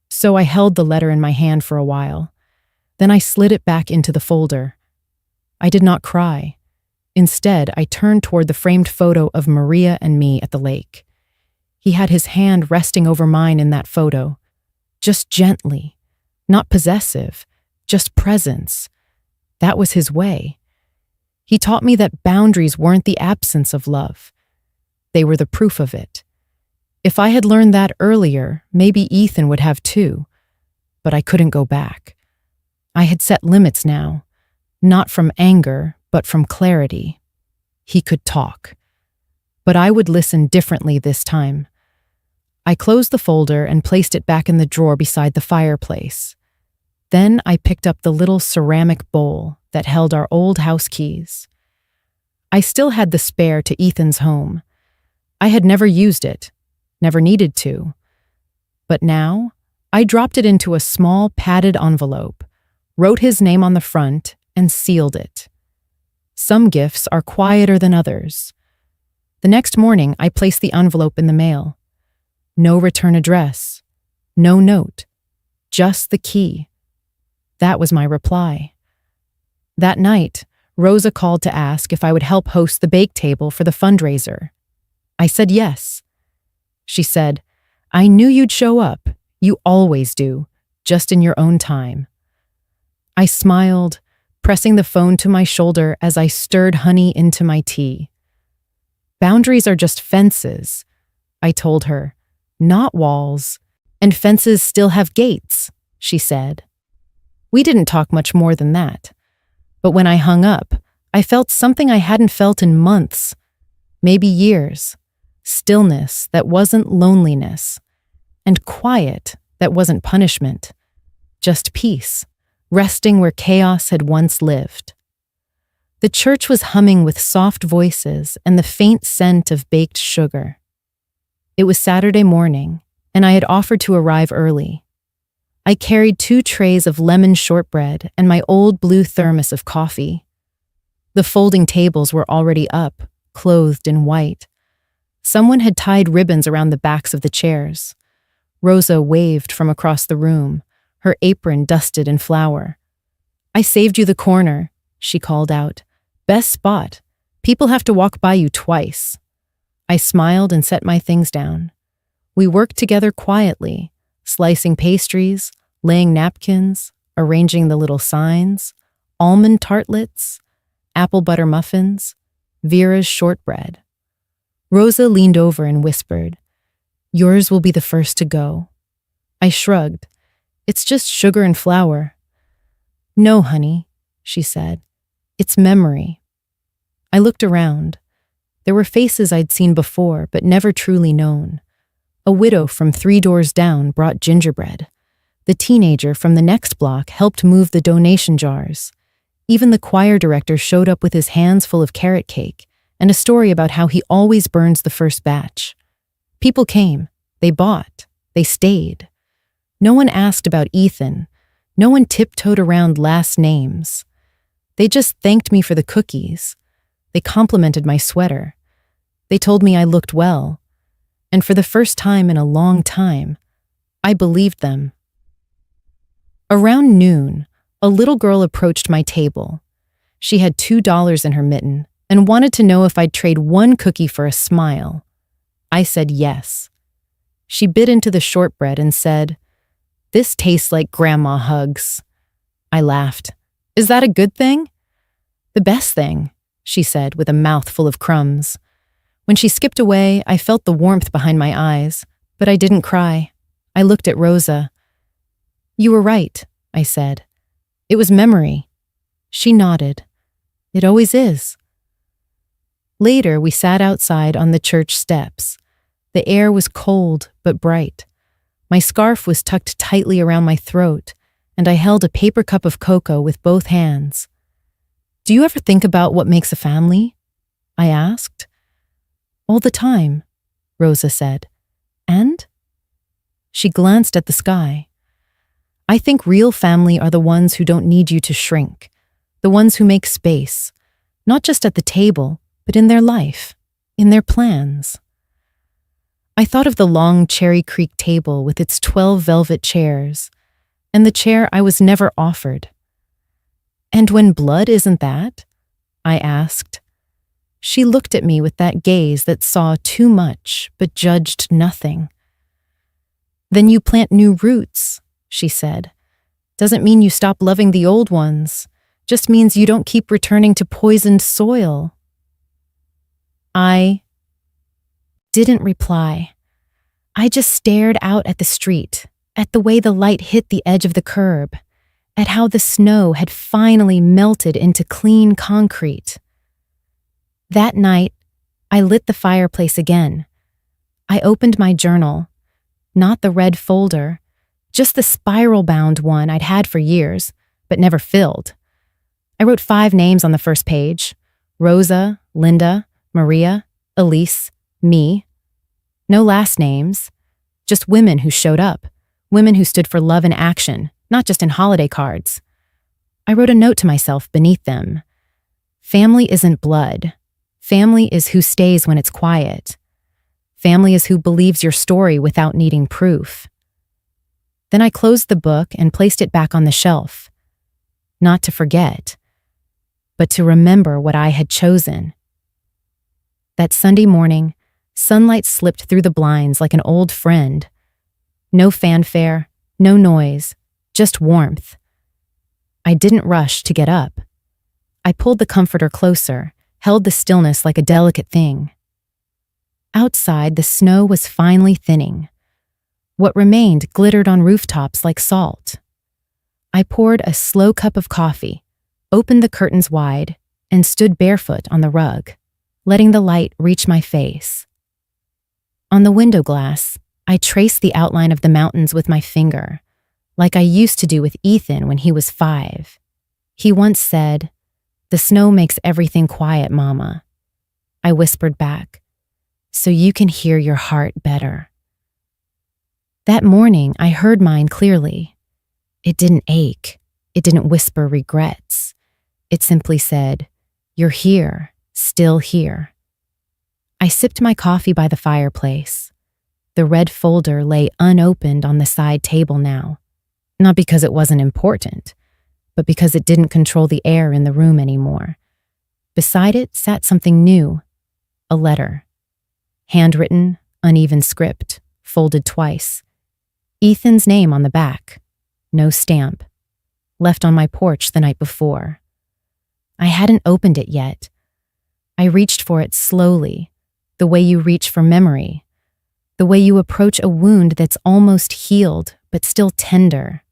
So I held the letter in my hand for a while. Then I slid it back into the folder. I did not cry. Instead, I turned toward the framed photo of Maria and me at the lake. He had his hand resting over mine in that photo, just gently, not possessive, just presence. That was his way. He taught me that boundaries weren't the absence of love. They were the proof of it. If I had learned that earlier, maybe Ethan would have too, but I couldn't go back. I had set limits now, not from anger, but from clarity. He could talk, but I would listen differently this time. I closed the folder and placed it back in the drawer beside the fireplace. Then I picked up the little ceramic bowl that held our old house keys. I still had the spare to Ethan's home. I had never used it, never needed to. But now, I dropped it into a small padded envelope, wrote his name on the front, and sealed it. Some gifts are quieter than others. The next morning, I placed the envelope in the mail. No return address, no note, just the key. That was my reply. That night, Rosa called to ask if I would help host the bake table for the fundraiser. I said yes. She said, "I knew you'd show up. You always do, just in your own time." I smiled, pressing the phone to my shoulder as I stirred honey into my tea. "Boundaries are just fences," I told her, "not walls. And fences still have gates," she said. We didn't talk much more than that. But when I hung up, I felt something I hadn't felt in months, maybe years. Stillness that wasn't loneliness, and quiet that wasn't punishment. Just peace, resting where chaos had once lived. The church was humming with soft voices and the faint scent of baked sugar. It was Saturday morning, and I had offered to arrive early. I carried 2 trays of lemon shortbread and my old blue thermos of coffee. The folding tables were already up, clothed in white. Someone had tied ribbons around the backs of the chairs. Rosa waved from across the room, her apron dusted in flour. "I saved you the corner," she called out. "Best spot. People have to walk by you twice." I smiled and set my things down. We worked together quietly, slicing pastries, laying napkins, arranging the little signs, almond tartlets, apple butter muffins, Vera's shortbread. Rosa leaned over and whispered, "Yours will be the first to go." I shrugged. "It's just sugar and flour." "No, honey," she said. "It's memory." I looked around. There were faces I'd seen before, but never truly known. A widow from 3 doors down brought gingerbread. The teenager from the next block helped move the donation jars. Even the choir director showed up with his hands full of carrot cake and a story about how he always burns the first batch. People came, they bought, they stayed. No one asked about Ethan. No one tiptoed around last names. They just thanked me for the cookies. They complimented my sweater. They told me I looked well. And for the first time in a long time, I believed them. Around noon, a little girl approached my table. She had $2 in her mitten and wanted to know if I'd trade one cookie for a smile. I said yes. She bit into the shortbread and said, "This tastes like grandma hugs." I laughed. "Is that a good thing?" "The best thing," she said with a mouth full of crumbs. When she skipped away, I felt the warmth behind my eyes, but I didn't cry. I looked at Rosa. "You were right," I said. "It was memory." She nodded. "It always is." Later, we sat outside on the church steps. The air was cold but bright. My scarf was tucked tightly around my throat, and I held a paper cup of cocoa with both hands. "Do you ever think about what makes a family?" I asked. "All the time," Rosa said. "And?" She glanced at the sky. "I think real family are the ones who don't need you to shrink, the ones who make space, not just at the table, but in their life, in their plans." I thought of the long Cherry Creek table with its 12 velvet chairs, and the chair I was never offered. "And when blood isn't that?" I asked. She looked at me with that gaze that saw too much but judged nothing. "Then you plant new roots," she said. "Doesn't mean you stop loving the old ones. Just means you don't keep returning to poisoned soil." I didn't reply. I just stared out at the street, at the way the light hit the edge of the curb, at how the snow had finally melted into clean concrete. That night, I lit the fireplace again. I opened my journal, not the red folder, just the spiral-bound one I'd had for years, but never filled. I wrote 5 names on the first page: Rosa, Linda, Maria, Elise, me. No last names, just women who showed up, women who stood for love in action, not just in holiday cards. I wrote a note to myself beneath them. Family isn't blood. Family is who stays when it's quiet. Family is who believes your story without needing proof. Then I closed the book and placed it back on the shelf. Not to forget, but to remember what I had chosen. That Sunday morning, sunlight slipped through the blinds like an old friend. No fanfare, no noise, just warmth. I didn't rush to get up. I pulled the comforter closer, held the stillness like a delicate thing. Outside, the snow was finally thinning. What remained glittered on rooftops like salt. I poured a slow cup of coffee, opened the curtains wide, and stood barefoot on the rug, letting the light reach my face. On the window glass, I traced the outline of the mountains with my finger, like I used to do with Ethan when he was 5. He once said, "The snow makes everything quiet, Mama." I whispered back, "So you can hear your heart better." That morning, I heard mine clearly. It didn't ache. It didn't whisper regrets. It simply said, "You're here, still here." I sipped my coffee by the fireplace. The red folder lay unopened on the side table now, not because it wasn't important, but because it didn't control the air in the room anymore. Beside it sat something new, a letter. Handwritten, uneven script, folded twice. Ethan's name on the back, no stamp. Left on my porch the night before. I hadn't opened it yet. I reached for it slowly, the way you reach for memory, the way you approach a wound that's almost healed but still tender.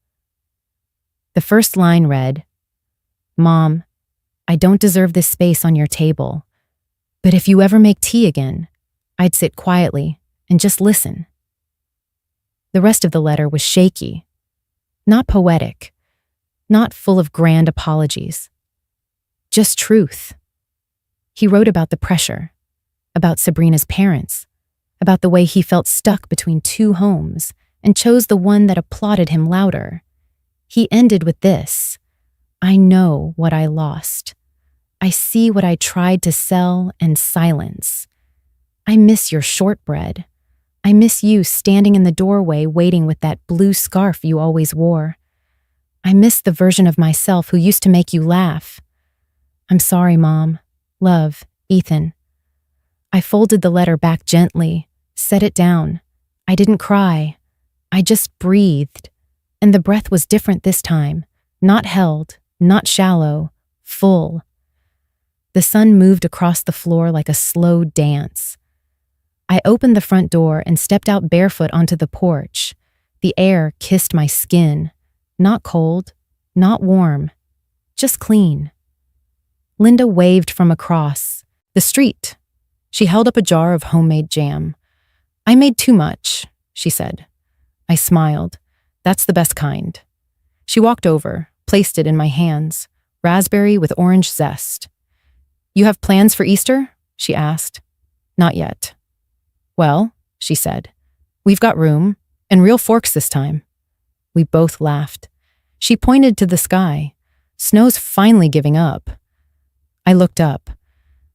The first line read, "Mom, I don't deserve this space on your table, but if you ever make tea again, I'd sit quietly and just listen. The rest of the letter was shaky, not poetic, not full of grand apologies. Just truth. He wrote about the pressure, about Sabrina's parents, about the way he felt stuck between two homes and chose the one that applauded him louder. He ended with this: I know what I lost. I see what I tried to sell and silence. I miss your shortbread. I miss you standing in the doorway waiting with that blue scarf you always wore. I miss the version of myself who used to make you laugh. I'm sorry, Mom. Love, Ethan. I folded the letter back gently, set it down. I didn't cry. I just breathed. And the breath was different this time. Not held, not shallow, full. The sun moved across the floor like a slow dance. I opened the front door and stepped out barefoot onto the porch. The air kissed my skin. Not cold, not warm, just clean. Linda waved from across the street. She held up a jar of homemade jam. I made too much, she said. I smiled. That's the best kind. She walked over, placed it in my hands, raspberry with orange zest. You have plans for Easter? She asked. Not yet. Well, she said, we've got room, and real forks this time. We both laughed. She pointed to the sky. Snow's finally giving up. I looked up.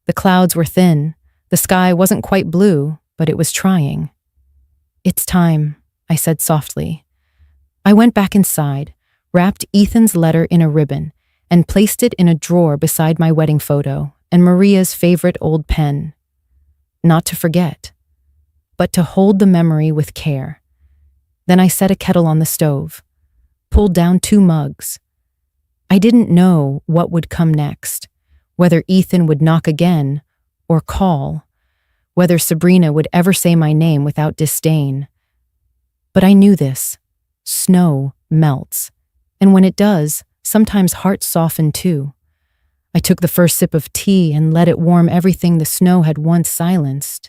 The clouds were thin. The sky wasn't quite blue, but it was trying. It's time, I said softly. I went back inside, wrapped Ethan's letter in a ribbon, and placed it in a drawer beside my wedding photo and Maria's favorite old pen. Not to forget, but to hold the memory with care. Then I set a kettle on the stove, pulled down 2 mugs. I didn't know what would come next, whether Ethan would knock again or call, whether Sabrina would ever say my name without disdain. But I knew this. Snow melts, and when it does, sometimes hearts soften too. I took the first sip of tea and let it warm everything the snow had once silenced.